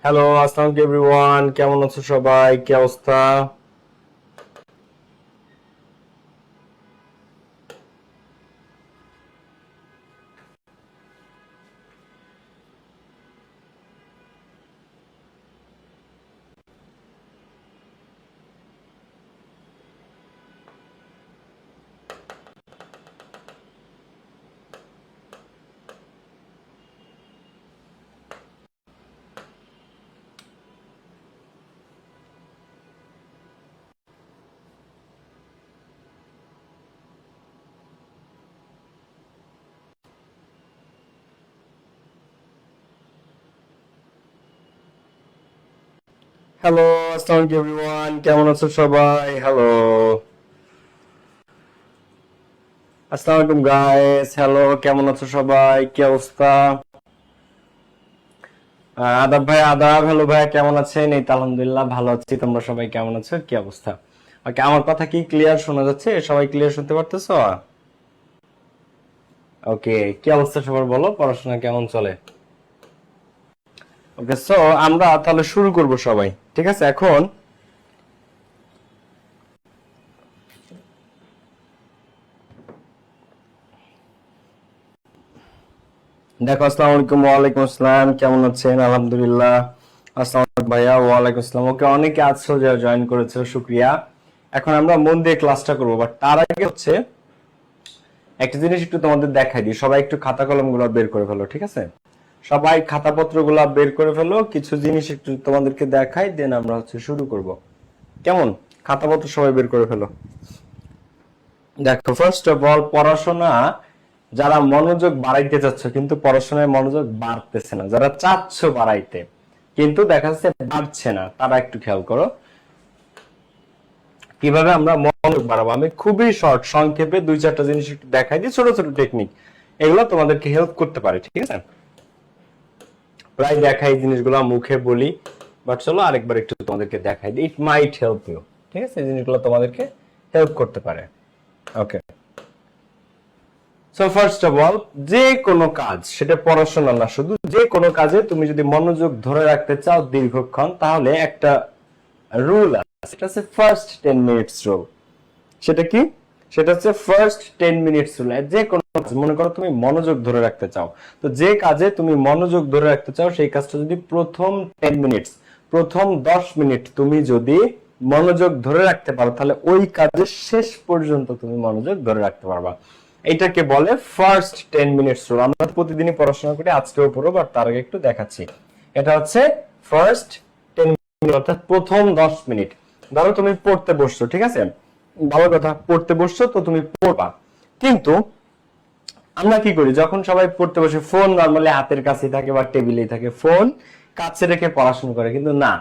Hello, আসসালামু আলাইকুম everyone. কেমন আছো সবাই? কি অবস্থা? হ্যালো, আসসালামু আলাইকুম এভরিওয়ান। কেমন আছো সবাই? হ্যালো, আসসালামু আলাইকুম গাইস। হ্যালো, কেমন আছো সবাই? কি অবস্থা? আদাব ভাই, আদাব। হ্যালো ভাই, কেমন আছেন? এই তো আলহামদুলিল্লাহ ভালো আছি। তোমরা সবাই কেমন আছো? কি অবস্থা? ওকে, আমার কথা কি ক্লিয়ার শোনা যাচ্ছে? সবাই ক্লিয়ার শুনতে পারতেছো? ওকে, কি অবস্থা সবার বলো? পড়াশোনা কেমন চলে? ওকে, সো আমরা তাহলে শুরু করব সবাই। ঠিক আছে, এখন দেখো, আসসালামু আলাইকুম। ওয়ালাইকুম আসসালাম। কেমন আছেন? আলহামদুলিল্লাহ। আসসালামু আলাইকুম ভাইয়া। ওয়ালাইকুম আসসালাম। ওকে, অনেকে আছো যারা জয়েন করেছো, শুক্রিয়া। এখন আমরা মন দিয়ে ক্লাসটা করবো, বাট তার আগে হচ্ছে একটা জিনিস একটু তোমাদের দেখাই দিই। সবাই একটু খাতা কলম গুলা বের করে ফেলো, ঠিক আছে? সবাই খাতাপত্র গুলা বের করে ফেলো, কিছু জিনিস একটু তোমাদেরকে দেখাই, দেন আমরা হচ্ছে শুরু করব। কেমন? খাতাপত্র সবাই বের করে ফেলো। দেখো, ফার্স্ট অফ অল, পড়াশোনা যারা মনোযোগ বাড়াইতে চাচ্ছ কিন্তু পড়াশোনায় মনোযোগ বাড়তেছে না, যারা চাচ্ছ বাড়াইতে কিন্তু দেখা যাচ্ছে বাড়ছে না, তারা একটু খেয়াল করো কিভাবে আমরা মনোযোগ বাড়াবো। আমি খুবই শর্ট সংক্ষেপে দুই চারটা জিনিস একটু দেখাই দিই, ছোট ছোট টেকনিক। এগুলো তোমাদেরকে হেল্প করতে পারে, ঠিক আছে? প্রায় দেখাই জিনিসগুলো, মুখে বলি, বাট চলো আরেকবার একটু তোমাদেরকে দেখাই দিই। ইট মাইট হেল্প ইউ। ঠিক আছে, এই জিনিসগুলো তোমাদেরকে হেল্প করতে পারে। ওকে, সো ফার্স্ট অফ অল, যে কোনো কাজ, সেটা পড়াশোনা না, শুধু যে কোনো কাজে তুমি যদি মনোযোগ ধরে রাখতে চাও দীর্ঘক্ষণ, তাহলে একটা রুল আছে, সেটা হচ্ছে ফার্স্ট 10 মিনিটস রুল। সেটা কি? সেটা হচ্ছে ফার্স্ট 10 মিনিটস রুল। যে কোনো কাজ, মনে করো তুমি মনোযোগ ধরে রাখতে চাও, তো যে কাজে তুমি মনোযোগ ধরে রাখতে চাও সেই কাজটা যদি প্রথম 10 মিনিটস, প্রথম 10 মিনিট তুমি যদি মনোযোগ ধরে রাখতে পারো, তাহলে ওই কাজের শেষ পর্যন্ত তুমি মনোযোগ ধরে রাখতে পারবা। এইটাকে বলে ফার্স্ট 10 মিনিটস রুল। আমরা প্রতিদিনই পড়াশোনা করি, আজকেও পড়বো, বাট তার আগে একটু দেখাচ্ছি। এটা হচ্ছে ফার্স্ট 10 মিনিট, অর্থাৎ প্রথম 10 মিনিট। ধরো তুমি পড়তে বসছো, ঠিক আছে? ভালো কথা, পড়তে বসছো তো তুমি পড়বা, কিন্তু আমরা কি করি, যখন সবাই পড়তে বসে ফোন নরমালি হাতের কাছেই থাকে বা টেবিলেই থাকে, ফোন কাছে রেখে পড়াশোনা করে। কিন্তু না,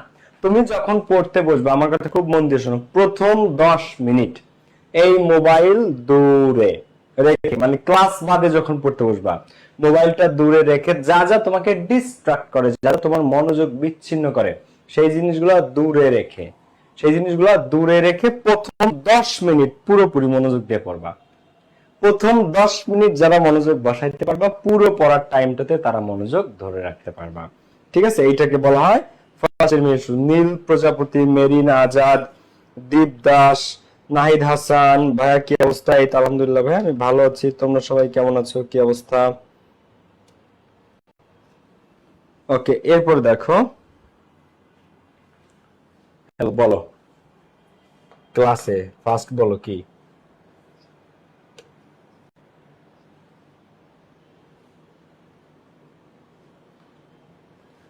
তুমি যখন পড়তে বসবে, আমার কথা খুব মন দিয়ে শোনো, প্রথম 10 মিনিট এই মোবাইল দূরে রেখে, মানে ক্লাস বাদে যখন পড়তে বসবা, মোবাইলটা দূরে রেখে, যা যা তোমাকে ডিস্ট্রাক্ট করে, যা তোমার মনোযোগ বিচ্ছিন্ন করে, সেই জিনিসগুলো দূরে রেখে, সেই জিনিসগুলো দূরে রেখে প্রথম 10 মিনিট পুরোপুরি মনোযোগ দিয়ে পড়বা। প্রথম 10 মিনিট যারা মনোযোগ বসাইতে পারবা, পুরো পড়ার টাইমটাতে তারা মনোযোগ ধরে রাখতে পারবা। ঠিক আছে, এইটাকে বলা হয় ফার্স্ট মিনিট। নীল প্রজাপতি, মেরিন আজাদ, দীপ দাস, নাহিদ হাসান ভাইয়া, কি অবস্থা? এই তো আলহামদুলিল্লাহ ভাইয়া, আমি ভালো আছি। তোমরা সবাই কেমন আছো? কি অবস্থা? ওকে, এরপর দেখো, হ্যালো বলো, ক্লাসে ফার্স্ট বলো কি?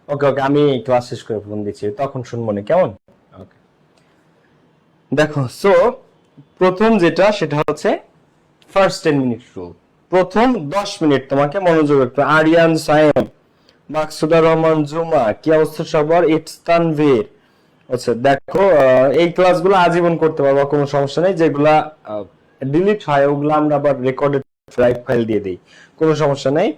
ওকে ওকে, আমি ক্লাস শেষ করে ফোন দিচ্ছি, তখন শুনবো না, কেমন? ওকে, দেখো, সো প্রথম যেটা, সেটা হচ্ছে ফার্স্ট 10 মিনিট রুল। প্রথম 10 মিনিট তোমাকে মনোযোগ রাখতে হবে। আরিয়ান সায়েম, মাকসুদা রহমান জুমা, কি অবস্থা সবার? ইটস তানভীর। আচ্ছা দেখো, এই ক্লাসগুলো আজীবন করতে পারবো, কোনো সমস্যা নেই। যেগুলা ডিলিট হয় ওগুলো আমরা আবার রেকর্ডেড ড্রাইভ ফাইল দিয়ে দিই, কোনো সমস্যা নেই।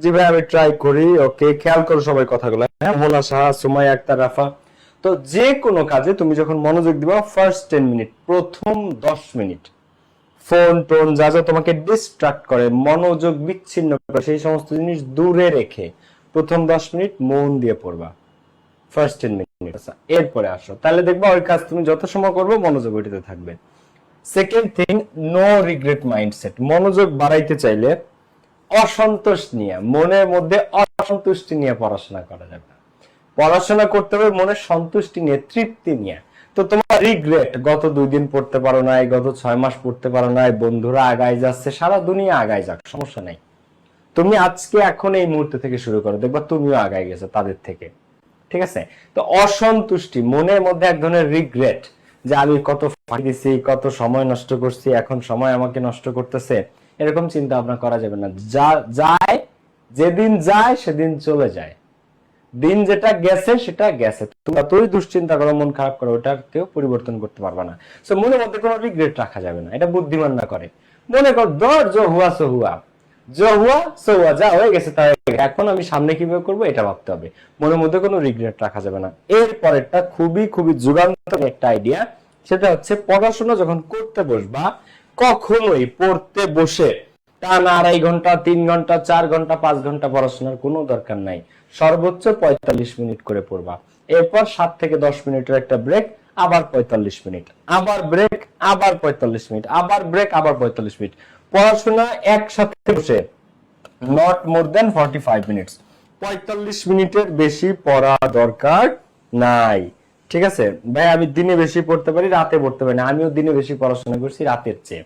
জি ভাই, আমি ট্রাই করি। ওকে, খেয়াল করো সবাই কথাগুলো। হ্যাঁ, মোনা সাহা, সুমাইয়া আক্তার, রাফা। তো যে কোনো কাজে তুমি যখন মনোযোগ দিবা, ফার্স্ট 10 মিনিট, প্রথম 10 মিনিট ফোন টোন যা যা তোমাকে ডিস্ট্রাক্ট করে, মনোযোগ বিচ্ছিন্ন করে, সেই সমস্ত জিনিস দূরে রেখে প্রথম 10 মিনিট মন দিয়ে পড়বা। First 10 minute. এরপরে আসো, তাহলে দেখবা ওই কাজ তুমি যত সময় করবে মনোযোগ ওইটাতে থাকবে। Second thing, no regret mindset. মনোযোগ বাড়াইতে চাইলে অসন্তোষ নিয়ে, মনের মধ্যে অসন্তুষ্টি নিয়ে পড়াশোনা করা যাবে না। পড়াশোনা করতে হবে মনের সন্তুষ্টি নিয়ে, তৃপ্তি নিয়ে। তো তোমার রিগ্রেট, গত 2 দিন পড়তে পারো নাই, গত 6 মাস পড়তে পারো নাই, বন্ধুরা আগায় যাচ্ছে, সারা দুনিয়া আগায় যাক, সমস্যা নাই। তুমি আজকে এখন এই মুহূর্তে থেকে শুরু করো, দেখবা তুমিও আগায় গেছো তাদের থেকে। ঠিক আছে? তো অসন্তুষ্টি, মনের মধ্যে এক ধরনের রিগ্রেট, যে আমি কত ফাঁকি দিছি, কত সময় নষ্ট করছি, এখন সময় আমাকে নষ্ট করতেছে, এরকম চিন্তা ভাবনা করা যাবে না। যা যায়, যেদিন যায় সেদিন চলে যায়, দিন যেটা গেছে সেটা গেছে। তুমি যতই দুশ্চিন্তা করো, মন খারাপ করো, ওটা কেউ পরিবর্তন করতে পারবে না। সো মনের মধ্যে কোনো রিগ্রেট রাখা যাবে না, এটা বুদ্ধিমান না করে। মনে কর দর জো হুয়া সো হুয়া, যা হুয়া সো হুয়া, যা হয়ে গেছে তাই হয়ে গেছে, এখন আমি সামনে কিভাবে করবো এটা ভাবতে হবে। মনের মধ্যে কোনো রিগ্রেট রাখা যাবে না। এর পরেরটা খুবই খুবই যুগান্তকারী একটা আইডিয়া, সেটা হচ্ছে পড়াশোনা যখন করতে বসবা, কখনোই পড়তে বসে টানা 2.5 ঘন্টা, 3 ঘন্টা, 4 ঘন্টা, 5 ঘন্টা পড়াশোনার কোনো দরকার নাই। সর্বোচ্চ 45 মিনিট করে পড়বা। এরপর 7 থেকে 10 মিনিটের একটা ব্রেক, আবার 45 মিনিট, আবার ব্রেক, আবার 45 মিনিট, আবার ব্রেক, আবার 45 মিনিট। পড়াশোনা একসাথে বসে নট মোর দেন 45 মিনিটস। 45 মিনিটের বেশি পড়া দরকার নাই। ঠিক আছে ভাই, আমি দিনে বেশি পড়তে পারি, রাতে পড়তে পারি না। আমিও দিনে বেশি পড়াশোনা করছি রাতের চেয়ে।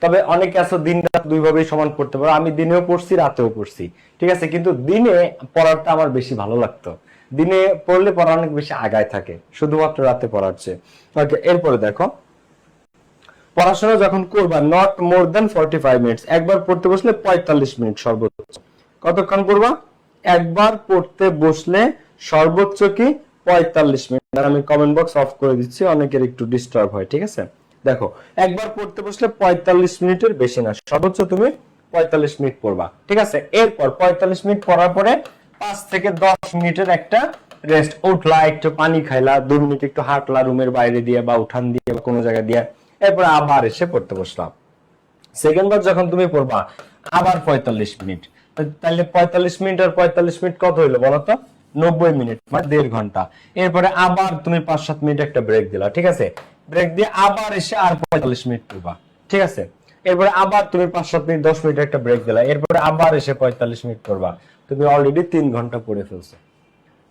তবে অনেকে আছে দিন রাত দুইভাবেই সমান পড়তে পারো, আমি দিনেও পড়ছি রাতেও পড়ছি। ঠিক আছে, কিন্তু দিনে পড়াটা আমার বেশি ভালো লাগতো। দিনে পড়লে পড়া অনেক বেশি আগায় থাকে শুধুমাত্র রাতে পড়ার চেয়ে। ওকে, এরপরে দেখো, পড়াশোনা যখন করবা নট মোর দেন 45 মিনিটস। একবার পড়তে বসলে 45 মিনিট সর্বোচ্চ। কতক্ষণ পড়বা? একবার পড়তে বসলে সর্বোচ্চ কি 45 মিনিট। আর আমি কমেন্ট বক্স অফ করে দিচ্ছি, অনেকের একটু ডিস্টার্ব হয়। ঠিক আছে, দেখো, একবার পড়তে বসলে 45 মিনিটের বেশি না, সর্বোচ্চ তুমি 45 মিনিট পড়বা। ঠিক আছে, এরপর 45 মিনিট পড়ার পরে 5 থেকে 10 মিনিটের একটা রেস্ট। উঠলা, একটু পানি খাইলা, 2 মিনিট একটু হাঁটলা রুমের বাইরে দিয়ে বা উঠান দিয়ে বা কোনো জায়গা দিয়ে, এরপর আবার এসে পড়তে বসলাম। সেকেন্ড বার যখন তুমি পড়বা আবার 45 মিনিট, তাহলে 45 মিনিট আর 45 মিনিট কত হইলো বলতো? 90 মিনিট, মানে 1.5 ঘন্টা। এরপরে আবার তুমি 5-7 মিনিট একটা ব্রেক দিলা। ঠিক আছে, ব্রেক দিয়ে আবার এসে আর 45 মিনিট পড়বা। ঠিক আছে, এরপরে আবার তুমি 5-7 মিনিট 10 মিনিট একটা ব্রেক দিলা, এরপরে আবার এসে 45 মিনিট পড়বা। তুমি অলরেডি 3 ঘন্টা পড়ে ফেলছো।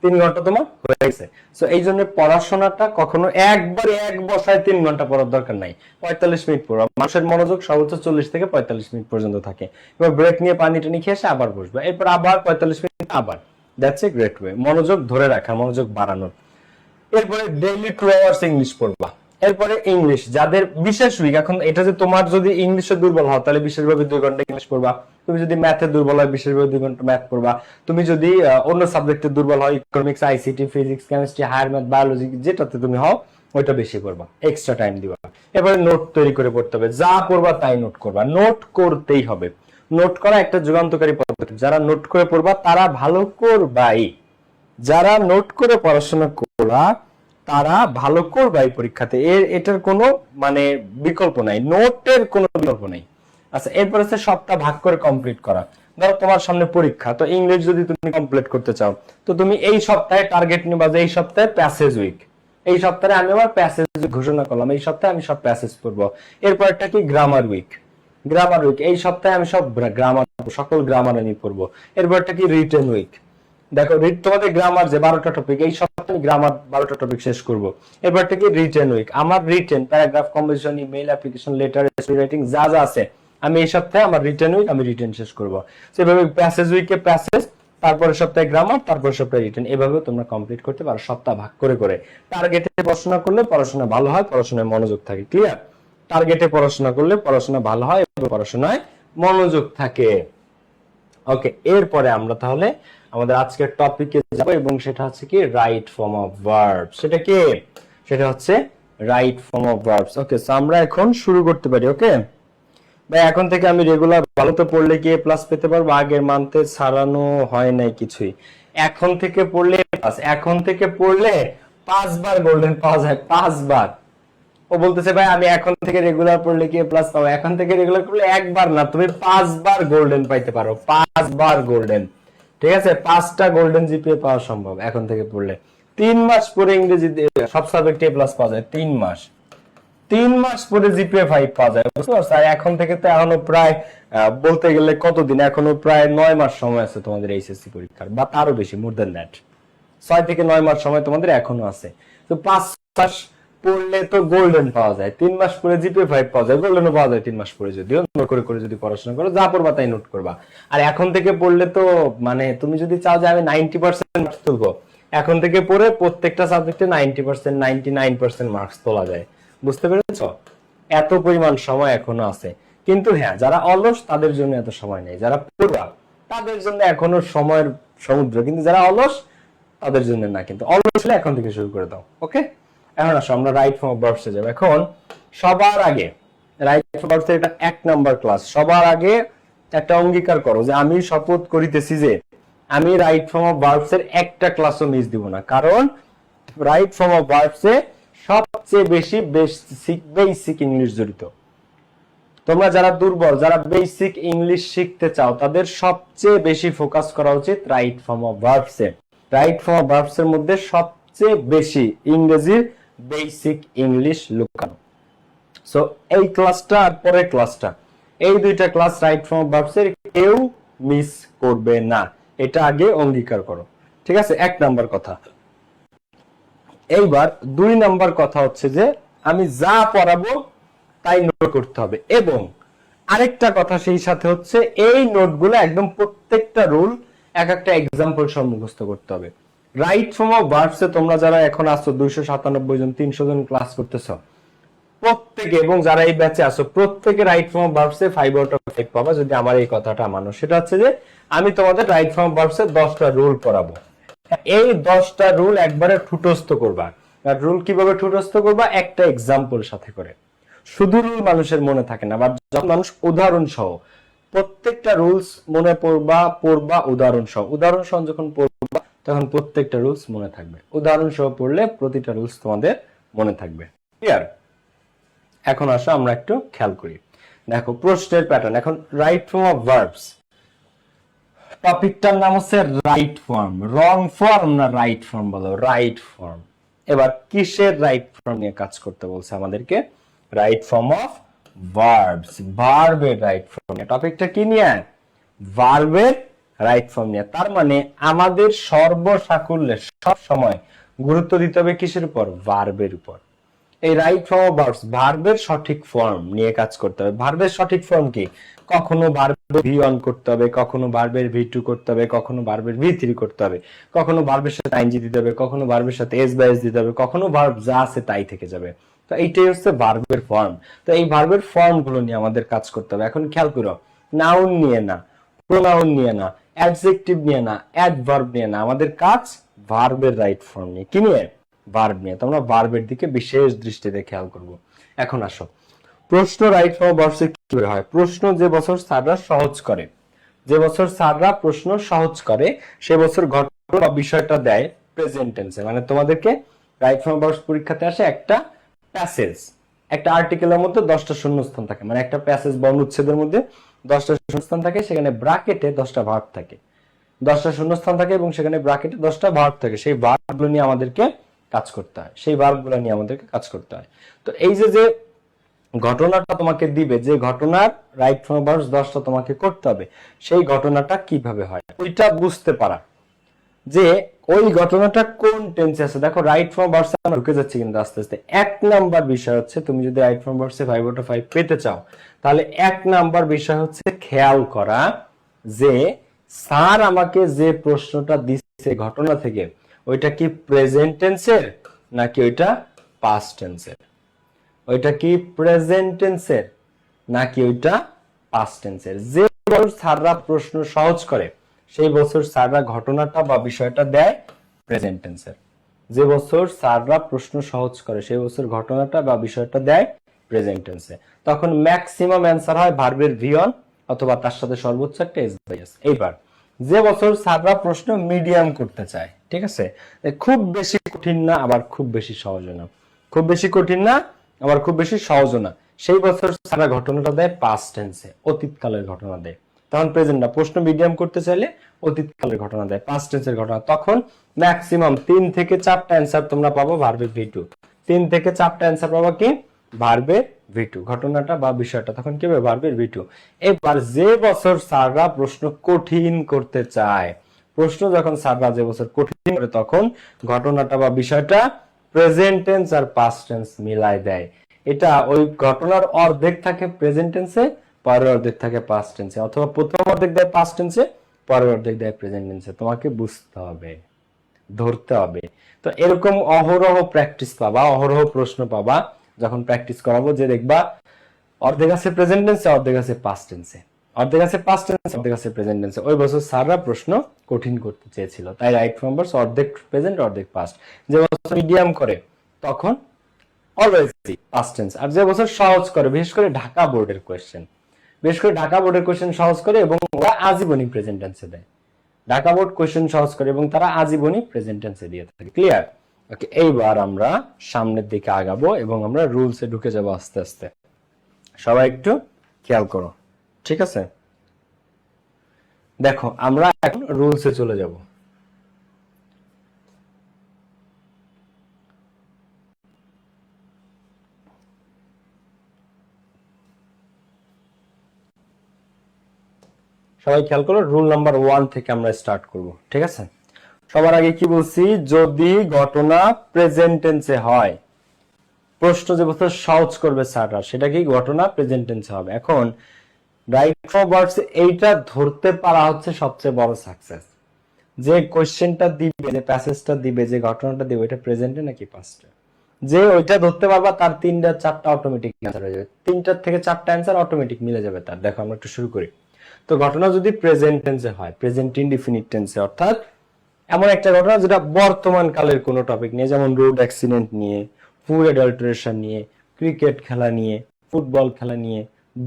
3 ঘন্টা তোমার হয়ে গেছে। সো এই জন্য পড়াশোনাটা কখনো একবারে এক বসায় 3 ঘন্টা পড়ার দরকার নাই, 45 মিনিট পড়া। মানুষের মনোযোগ সর্বোচ্চ 40 থেকে 45 মিনিট পর্যন্ত থাকে। এবার ব্রেক নিয়ে পানি টানি খেয়ে এসে আবার বসবে, এরপর আবার 45 মিনিট, আবার। দ্যাটস এ গ্রেট ওয়ে মনোযোগ ধরে রাখা, মনোযোগ বাড়ানোর। এরপরে ডেইলি 2 আওয়ার্স ইংলিশ পড়বা। এরপরে ইংলিশ যাদের বিশেষ উইক, এখন এটা যে তোমার যদি ইংলিশে দুর্বল হও তাহলে বিশেষভাবে 2 ঘন্টা ইংলিশ পড়বা। তুমি যদি ম্যাথে দুর্বল হয় বিশেষভাবে 2 ঘন্টা ম্যাথ পড়বা। তুমি যদি অন্য সাবজেক্টে দুর্বল হয়, economics, ICT, physics, chemistry, higher math, biology, যেটাতে তুমি হও ওইটা বেশি পড়বা, এক্সট্রা টাইম দিবা। এরপরে নোট তৈরি করে পড়তে হবে, যা পড়বা তাই নোট করবা, নোট করতেই হবে। নোট করা একটা যুগান্তকারী পদ্ধতি, যারা নোট করে পড়বা তারা ভালো করবাই। যারা নোট করে পড়াশোনা করা তারা ভালো করবাই পরীক্ষাতে, এটার কোনো মানে বিকল্প নাই, নোটের কোনো বিকল্প নাই। আচ্ছা, এরপর হচ্ছে সপ্তাহ ভাগ করে কমপ্লিট করা। ধরো তোমার সামনে পরীক্ষা, তো ইংলিশ যদি তুমি কমপ্লিট করতে চাও, তো তুমি এই সপ্তাহে টার্গেট নিবা যে এই সপ্তাহে প্যাসেজ উইক, এই সপ্তাহে আমি আমার প্যাসেজ ঘোষণা করলাম, এই সপ্তাহে আমি সব প্যাসেজ পড়বো। এরপর একটা কি গ্রামার উইক, গ্রামার উইক, এই সপ্তাহে আমি সব গ্রামার, সকল গ্রামার আমি পড়বো। এরপর একটা কি রিটেন উইক, দেখো তোমাদের গ্রামার যে 12টা টপিক, এই সপ্তাহে গ্রামার 12টা টপিক শেষ করব। এবার থেকে রিটেন উইক, আমার written, paragraph, composition, email, application, letter, essay writing যা যা আছে, আমি এই সপ্তাহে আমার রিটেন উইক, আমি রিটেন শেষ করব। সেভাবে প্যাসেজ উইকে প্যাসেজ, তারপরে সপ্তাহে গ্রামার, তারপরে সপ্তাহে রিটেন, এভাবে তোমরা কমপ্লিট করতে পারো সপ্তাহ ভাগ করে করে। টার্গেটে পড়াশোনা করলে পড়াশোনা ভালো হয়, পড়াশোনায় মনোযোগ থাকে। ক্লিয়ার? টার্গেটে পড়াশোনা করলে পড়াশোনা ভালো হয় এবং পড়াশোনায় মনোযোগ থাকে। ওকে, এরপরে আমরা তাহলে আমাদের আজকের টপিকে যাব, এবং সেটা হচ্ছে কি রাইট ফর্ম অফ ভার্বস। সেটা কি? সেটা হচ্ছে right form of verbs. Okay, so আমরা এখন শুরু করতে পারি। ওকে ভাই, এখন থেকে আমি রেগুলার ভালোতে পড়লে কি প্লাস পেতে পারবো? আগের মান্থে ছাড়ানো হয় নাই কিছুই, এখন থেকে পড়লে প্লাস, এখন থেকে পড়লে 5 বার গোল্ডেন পাওয়া যায়, 5 বার। ও বলতেছে ভাই আমি এখন থেকে রেগুলার পড়লে কি প্লাস পাবো? এখন থেকে রেগুলার পড়লে একবার না, তুমি 5 বার গোল্ডেন পাইতে পারো, 5 বার গোল্ডেন। ঠিক আছে, 5টা গোল্ডেন জিপিএ পাওয়া সম্ভব এখন থেকে পড়লে। 3 মাস পরে ইংরেজিতে সব সাবজেক্টে এ প্লাস পাওয়া যায়। 3 মাস পরে জিপিএ 5 পাওয়া যায়, বুঝতে পারছো? আর এখন থেকে তো এখনো প্রায় বলতে গেলে কতদিন, এখনো প্রায় 9 মাস সময় আছে তোমাদের এইচএসসি পরীক্ষার, বা তারও বেশি, মোর দেন দ্যাট। 6 থেকে 9 মাস সময় তোমাদের এখনো আছে। তো 5 মাস পড়লে তো গোল্ডেন পাওয়া যায়, 3 মাস পরে জিপিএ 5 পাওয়া যায়, গোল্ডেনও পাওয়া যায় 3 মাস পরে, যদিও নোট করে করে যদি পড়াশোনা করো, যা পড়বা তাই নোট করবা। আর এখন থেকে পড়লে তো মানে তুমি যদি চাও যে আমি 90% মার্কস তুলবো, এখন থেকে পড়ে প্রত্যেকটা সাবজেক্টে 90%, 99% মার্কস তোলা যায়, বুঝতে পেরেছো? এত পরিমাণ সময় এখনো আছে। কিন্তু হ্যাঁ, যারা অলস তাদের জন্য এত সময় নেই, যারা পড়ুয়া তাদের জন্য এখনো সময়ের সমুদ্র, কিন্তু যারা অলস তাদের জন্য না। কিন্তু অলস হলে এখন থেকে শুরু করে দাও, ওকে? এখন আসো আমরা রাইট ফর্ম অফ ভার্বস এ যাব। এখন সবার আগে রাইট ফর্ম অফ ভার্বস এর এটা 1 নাম্বার ক্লাস। সবার আগে একটা অঙ্গীকার করো যে আমি শপথ করিতেছি যে আমি রাইট ফর্ম অফ ভার্বস এর একটা ক্লাসও মিস দিব না, কারণ রাইট ফর্ম অফ ভার্বস এ সবচেয়ে বেশি বেসিক ইংলিশ জড়িত। তোমরা যারা দুর্বল, যারা বেসিক ইংলিশ শিখতে চাও, তাদের সবচেয়ে বেশি ফোকাস করা উচিত right form of verbs A. Right form of verbs এর মধ্যে সবচেয়ে বেশি ইংরেজির বেসিক ইংলিশ লুকানো। সো এই ক্লাসটা আর পরের ক্লাসটা, এই দুইটা class right form of verbs এর কেউ মিস করবে না, এটা আগে অঙ্গীকার করো, ঠিক আছে? 1 নাম্বার কথা। এইবার 2 নাম্বার কথা হচ্ছে যে আমি যা পড়াবো তাই নোট করতে হবে, এবং আরেকটা কথা সেই সাথে হচ্ছে এই নোটগুলো একদম প্রত্যেকটা রুল এক একটা এক্সাম্পল সহ মুখস্থ করতে হবে। রাইট ফর্ম অফ ভার্বস এ তোমরা যারা এখন আসছো 297 জন, 300 জন ক্লাস করতেছো, প্রত্যেকে, এবং যারা এই ব্যাচে আসো প্রত্যেকে right form of verbs A 5 out of 5 পাবা, যদি আমার এই কথাটা মানো। সেটা হচ্ছে যে আমি তোমাদের রাইট ফর্ম অফ ভার্বস এর 10টা রুল পড়াবো। এই 10টা রুল একবারে ঠুটস্থ করবা। আর রুল কিভাবে ঠুটস্থ করবা? একটা এক্সাম্পল সাথে করে। শুধু রুল মানুষের মনে থাকে না, বা যখন মানুষ উদাহরণ সহ প্রত্যেকটা রুলস মনে পড়বা উদাহরণ সহ যখন পড়বা তখন প্রত্যেকটা রুলস মনে থাকবে। উদাহরণ সহ পড়লে প্রতিটা রুলস তোমাদের মনে থাকবে। ক্লিয়ার? এখন আসো আমরা একটু খেয়াল করি। দেখো প্রশ্নের প্যাটার্ন। এখন রাইট ফর্ম অফ ভার্বস, টপিকটার নাম হচ্ছে রাইট ফর্ম। রং ফর্ম না রাইট ফর্ম? বলো রাইট ফর্ম। এবার কিসের রাইট ফর্ম নিয়ে কাজ করতে বলছে আমাদেরকে? রাইট ফর্ম অফ ভার্বস, ভার্বের রাইট ফর্ম নিয়ে। টপিকটা কি নিয়ে? ভার্বের রাইট ফর্ম নিয়ে। তার মানে আমাদের সর্বসাকুল্যে সব সময় গুরুত্ব দিতে হবে কিসের উপর? ভার্বের উপর। এই রাইট ফর্ম অফ ভার্বস, ভার্বের সঠিক ফর্ম নিয়ে কাজ করতে হবে। ভার্বের সঠিক ফর্ম কি? কখনো ভার্বের ভি1 করতে হবে, কখনো ভার্বের ভি2 করতে হবে, কখনো ভার্বের ভি3 করতে হবে, কখনো ভার্বের সাথে আইএনজি দিতে হবে, কখনো ভার্বের সাথে এস বা এস দিতে হবে, কখনো ভার্ব যা আছে তাই থেকে যাবে। তো এইটাই হচ্ছে ভার্বের ফর্ম। তো এই ভার্বের ফর্ম গুলো নিয়ে আমাদের কাজ করতে হবে। এখন খেয়াল করো, নাউন নিয়ে না, প্রোনাউন নিয়ে না, অ্যাডজেক্টিভ নিয়ে না, অ্যাডভার্ব নিয়ে না, আমাদের কাজ ভার্বের রাইট ফর্ম নিয়ে। কি নিয়ে? ভার্ব নিয়ে। তোমরা ভার্বের দিকে বিশেষ দৃষ্টিতে খেয়াল করবো। এখন আসো, প্রশ্ন রাইট ফর্ম অফ ভার্বস কিভাবে হয়? প্রশ্ন যে বছর স্যাররা সহজ করে, যে বছর স্যাররা প্রশ্ন সহজ করে সে বছর ঘটনা বা বিষয়টা দেয় প্রেজেন্ট টেন্সে। মানে তোমাদেরকে রাইট ফর্ম অফ ভার্বস পরীক্ষাতে আসে একটা প্যাসেজ, একটা আর্টিকেলের মধ্যে 10টা শূন্যস্থান থাকে, মানে একটা প্যাসেজ বা অনুচ্ছেদের মধ্যে 10টা শূন্যস্থান থাকে, সেখানে ব্র্যাকেটে 10টা ভার্ব থাকে, 10টা শূন্যস্থান থাকে এবং সেখানে ব্র্যাকেটে 10টা ভার্ব থাকে। সেই ভার্বগুলো নিয়ে আমাদেরকে কাজ করতে হয়, সেই ভার্বগুলো নিয়ে আমাদেরকে কাজ করতে হয়। তো এই যে ঘটনাটা তোমাকে দিবে, যে ঘটনার রাইট ফর্ম অফ ভার্বস 10টা তোমাকে করতে হবে, সেই ঘটনাটা কিভাবে হয় ওইটা বুঝতে পারা, যে ওই ঘটনাটা কোন টেন্সে আছে। দেখো রাইট ফর্ম অফ ভার্বস আমরা ঢুকে যাচ্ছি কিন্তু আস্তে আস্তে। 1 নাম্বার বিষয় হচ্ছে, তুমি যদি রাইট ফর্ম অফ ভার্বসে 5 আউট অফ 5 পেতে চাও, তাহলে 1 নাম্বার বিষয় হচ্ছে খেয়াল করা যে স্যার আমাকে যে প্রশ্নটা দিচ্ছে ঘটনা থেকে, ওইটা কি প্রেজেন্ট টেন্সের নাকি ওইটা পাস্ট টেন্সের? ওইটা কি প্রেজেন্ট টেন্সের নাকি ওইটা পাস্ট টেন্সের? যে বছর স্যাররা প্রশ্ন সহজ করে সেই বছর স্যাররা ঘটনাটা বা বিষয়টা দেয় প্রেজেন্ট টেন্সের। যে বছর স্যাররা প্রশ্ন সহজ করে সেই বছর ঘটনাটা বা বিষয়টা দেয় প্রেজেন্ট টেন্সে। তখন ম্যাক্সিমাম অ্যান্সার হয় ভার্বের ভি1 অথবা তার সাথে সর্বোচ্চ একটা এস বাই এস। এইবার যে বছর স্যাররা প্রশ্ন মিডিয়াম করতে চায়, ঠিক আছে, খুব বেশি কঠিন না আবার খুব বেশি সহজ না, খুব বেশি কঠিন না আবার খুব বেশি সহজ না, সেই বছর স্যাররা ঘটনাটা দেয় পাস্ট টেন্সে, অতীতকালের ঘটনা দেয়। তখন প্রেজেন্ট না। প্রশ্ন মিডিয়াম করতে চাইলে অতীতকালের ঘটনা দেয়, পাস্ট টেন্সের ঘটনা। তখন ম্যাক্সিমাম 3 থেকে 4টা অ্যান্সার তোমরা পাবো ভার্বের ভি2। 3 থেকে 4টা অ্যান্সার পাবো কি ভার্বের ভি2, ঘটনাটা বা বিষয়টা তখন কি হবে ভার্বের ভি2। এবার যে বছর স্যাররা প্রশ্ন কঠিন করতে চায়, প্রশ্ন যখন স্যাররা যে বছর কঠিন করে তখন ঘটনাটা বা বিষয়টা প্রেজেন্ট টেন্স আর পাস্ট টেন্স মিলাই দেয়। এটা ওই ঘটনার অর্ধেক থাকে প্রেজেন্ট টেন্সে, পরের অর্ধেক থাকে পাস্ট টেন্সে, অথবা প্রথম অর্ধেক দেয় পাস্ট টেন্সে, পরের অর্ধেক দেয় প্রেজেন্ট টেন্সে। তোমাকে বুঝতে হবে, ধরতে হবে। তো এরকম অহরহ প্র্যাকটিস পাবা, অহরহ প্রশ্ন পাবা যখন প্র্যাকটিস করাবো, যে দেখবা অর্ধেক আছে প্রেজেন্ট টেন্সে, অর্ধেক আছে পাস্ট টেন্সে, অর্ধেক আছে পাস্ট টেন্সে, অর্ধেক আছে প্রেজেন্ট টেন্সে। ওই বছর স্যাররা প্রশ্ন কঠিন করতে চেয়েছিল, তাই রাইট ফর্ম অর্ধেক প্রেজেন্ট অর্ধেক পাস্ট। যে বছর মিডিয়াম করে তখন অলওয়েজ পাস্ট টেন্স, আর যে বছর সহজ করে, বিশেষ করে ঢাকা বোর্ডের কোশ্চেন, বিশেষ করে ঢাকা বোর্ডের কোশ্চেন সহজ করে এবং ওরা আজীবনী প্রেজেন্ট টেন্সে দেয়। ঢাকা বোর্ড কোশ্চেন সহজ করে এবং তারা আজীবনী প্রেজেন্ট টেন্সে দিয়ে থাকে। ক্লিয়ার? ওকে, এইবার আমরা সামনের দিকে আগাবো এবং আমরা রুলসে ঢুকে যাব আস্তে আস্তে। সবাই একটু খেয়াল করো, ঠিক আছে? দেখো আমরা এখন রুলসে চলে যাব। সবাই খেয়াল করো, রুল নাম্বার 1 থেকে আমরা স্টার্ট করব, ঠিক আছে? সবার আগে কি বলছি, যদি ঘটনা প্রেজেন্ট টেন্সে হয়, প্রশ্ন যে বছর সহজ করবে স্যাররা, সেটা কি ঘটনা প্রেজেন্ট টেন্সে হবে। এখন রাইট ফ্রম ওয়ার্ডস এইটা ধরতে পারা হচ্ছে সবচেয়ে বড় সাকসেস। যে কোশ্চেনটা দিবে, যে প্যাসেজটা দিবে, যে ঘটনাটা দিবে, এটা প্রেজেন্টে নাকি পাস্টে, যে ওইটা ধরতে পারবা তার 3টা 4টা অটোমেটিক অ্যান্সার হয়ে যাবে, 3টা থেকে 4টা অ্যান্সার অটোমেটিক মিলে যাবে তার। দেখো আমরা একটু শুরু করি। তো ঘটনা যদি প্রেজেন্ট টেন্সে হয়, প্রেজেন্ট ইনডিফিনিট টেন্সে, অর্থাৎ এমন একটা ঘটনা যেটা বর্তমান কালের কোনো টপিক নিয়ে, যেমন রোড অ্যাক্সিডেন্ট নিয়ে, ফুড অ্যাডাল্টারেশন নিয়ে, ক্রিকেট খেলা নিয়ে, ফুটবল খেলা নিয়ে,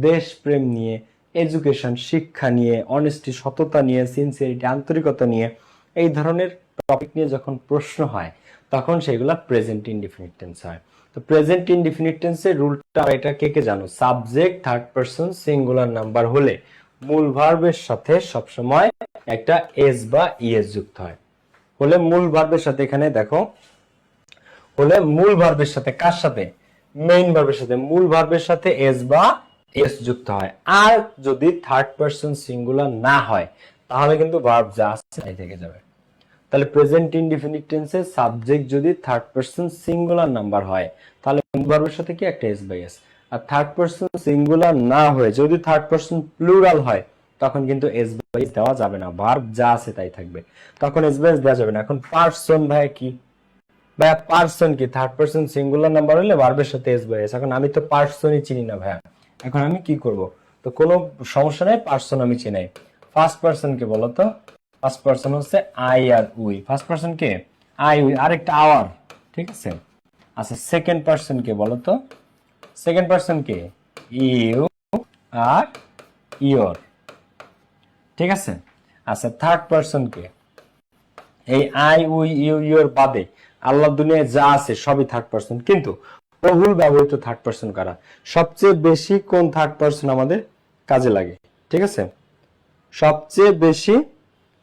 দেশপ্রেম নিয়ে, এডুকেশন শিক্ষা নিয়ে, অনেস্টি সততা নিয়ে, সিনসিয়ারিটি আন্তরিকতা নিয়ে, এই ধরনের টপিক নিয়ে যখন প্রশ্ন হয় তখন সেগুলা প্রেজেন্ট ইনডিফিনিট টেন্স হয়। তো প্রেজেন্ট ইনডিফিনিট টেন্সের রুলটা এটা কে কে জানো? Subject third person singular number হলে মূল ভার্বের সাথে সবসময় একটা এস বা ইএস যুক্ত হয়। হলে মূল ভার্বের সাথে, এখানে দেখো, হলে মূল ভার্বের সাথে, কার সাথে? মেইন ভার্বের সাথে, মূল ভার্বের সাথে এস বা এস যুক্ত হয়। আর যদি থার্ড পারসন সিঙ্গুলার না হয় তাহলে কিন্তু ভার্ব যা আছে তাই থেকে যাবে। তাহলে প্রেজেন্ট ইনডিফিনিট টেন্সে সাবজেক্ট যদি থার্ড পারসন সিঙ্গুলার নাম্বার হয় তাহলে মূল ভার্বের সাথে কি একটা এস বাই এস। আর থার্ড পারসন সিঙ্গুলার না হয়ে যদি থার্ড পারসন প্লুরাল হয় তখন কিন্তু এস বাই এস দেওয়া যাবে না, ভার্ব যা আছে তাই থাকবে, তখন এস বাই এস দেওয়া যাবে না। এখন পারসন ভাই কি, ভাইয়া পারসন কি? থার্ড পারসন সিঙ্গুলার নাম্বার হলে ভার্বের সাথে এস বাই এস। এখন আমি তো পারসনই চিনি না ভাইয়া, এখন আমি কি করব? তো কোনো সমস্যা নাই, পারসন আমি চিনাই। ফার্স্ট পারসন কে বলো তো? ফার্স্ট পারসন হচ্ছে আই আর উই। ফার্স্ট পারসন কে? আই উই, আরেকটা আওয়ার, ঠিক আছে? আচ্ছা সেকেন্ড পারসন কে বলো তো? সেকেন্ড পারসন কে? ইউ আর ইওর, ঠিক আছে? আচ্ছা থার্ড পারসন কে? এই আই উই ইউ ইউর বাদে আল্লাহ দুনিয়ায় যা আছে সবই থার্ড পারসন। কিন্তু বহুল ব্যবহৃত থার্ড পারসন কারা? সবচেয়ে বেশি কোন থার্ড পারসন আমাদের কাজে লাগে? ঠিক আছে, সবচেয়ে বেশি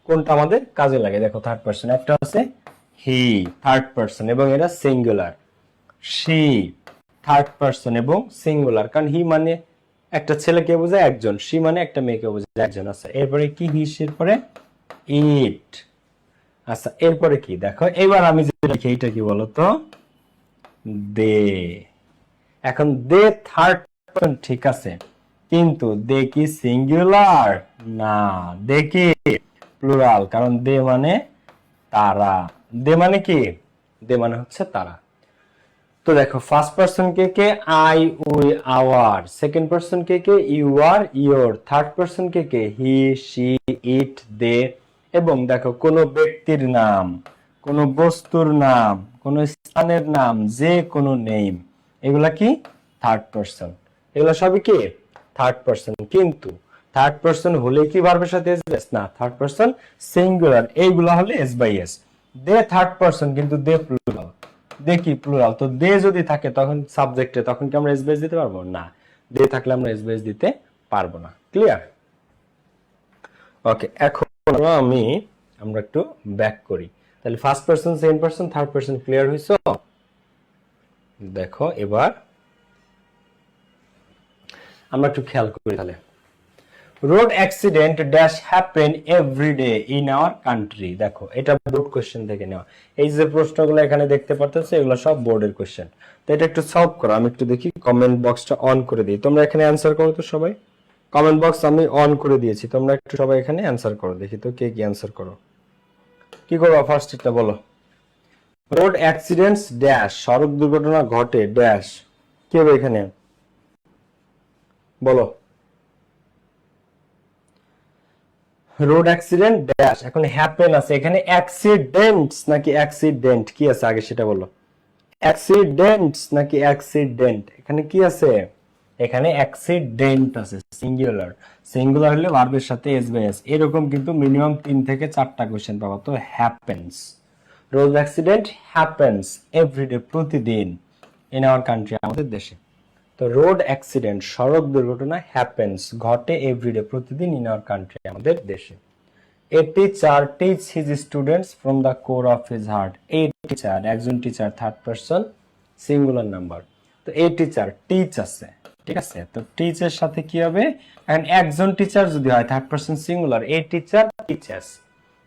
কোনটা আমাদের কাজে লাগে? দেখো থার্ড পারসন, একটা আছে হি থার্ড পারসন এবং এটা সিঙ্গুলার, শি থার্ড পারসন এবং সিঙ্গুলার, কারণ হি মানে একটা ছেলেকে বোঝায় একজন, শি মানে একটা মেয়েকে বোঝায় একজন। আছে এরপরে কি? হি, এর পরে ইট। আচ্ছা এরপরে কি? দেখো এবার আমি যে লিখি এটা কি বলতো? দে। এখন দে থার্ড পারসন ঠিক আছে, কিন্তু দে কি সিঙ্গুলার? না, দে কি প্লুরাল, কারণ দে মানে তারা। দে মানে কি? দে মানে হচ্ছে তারা। তো দেখো ফার্স্ট পারসন কে কে? I we our. Second person কে কে? ইউ আর ইওর। থার্ড পারসন কে কে? He she it they. এবং দেখো কোন ব্যক্তির নাম, কোন বস্তুর নাম, কোন স্থানের নাম, যে কোনো নেম, এগুলা কি থার্ড পারসন। এগুলা সবই কি থার্ড পারসন। কিন্তু থার্ড পারসন হলে কি ভার্বের সাথে এস বাই এস? না, থার্ড পারসন সিঙ্গুলার, এইগুলা হলে S by S. They third person কিন্তু দে প্লুরাল। দে কি প্লুরাল, তো দে যদি থাকে তখন সাবজেক্টে, তখন কি আমরা এস বাই এস দিতে পারবো? না, দে থাকলে আমরা এস বাই এস দিতে পারবো না। ক্লিয়ার? ওকে, এখন আমরা একটু ব্যাক করি। তাহলে first person, second person, third person clear হইছো? দেখো এবার আমরা একটু খেয়াল করি। তাহলে road accident dash happen every day in our country. দেখো এটা বোর্ড কোশ্চেন থেকে নেওয়া। এই যে প্রশ্নগুলো এখানে দেখতে পারতেছো এগুলো সব বোর্ডের কোশ্চেন। তো এটা একটু সলভ করো। আমি একটু দেখি, কমেন্ট বক্সটা অন করে দিই। তোমরা এখানে অ্যানসার করো তো সবাই। কমেন্ট বক্স আমি অন করে দিয়েছি, তোমরা একটু সবাই এখানে অ্যানসার করো, দেখি তো কে কি অ্যানসার করো। কি করবা ফার্স্ট এটা বলো। রোড অ্যাক্সিডেন্টস ড্যাশ, সড়ক দুর্ঘটনা ঘটে ড্যাশ, কি হবে এখানে বলো। রোড অ্যাক্সিডেন্ট ড্যাশ, এখন হ্যাপেন আছে, এখানে অ্যাক্সিডেন্টস নাকি অ্যাক্সিডেন্ট কি আছে আগে সেটা বলো। অ্যাক্সিডেন্টস নাকি অ্যাক্সিডেন্ট, এখানে কি আছে, এখানে অ্যাক্সিডেন্ট আছে সিঙ্গুলার। সিঙ্গুলার হলে ভার্বের সাথে এস বাই এস, এরকম কিন্তু মিনিমাম 3 থেকে 4টা কোশ্চেন পাবো। তো happens, road accident happens everyday, প্রতিদিন, ইন আওয়ার কান্ট্রি, আমাদের দেশে। তো রোড অ্যাক্সিডেন্ট সড়ক দুর্ঘটনা হ্যাপেন্স ঘটে এভরিডে, প্রতিদিন, ইন আওয়ার কান্ট্রি, আমাদের দেশে। A teacher teach his students from the core of his heart. A teacher, একজন teacher, third person singular number. তো এ টিচার টিচ আছে, ঠিক আছে। তো টিচের সাথে কি হবে, এখন একজন টিচার যদি হয় third person singular, a teacher teachers.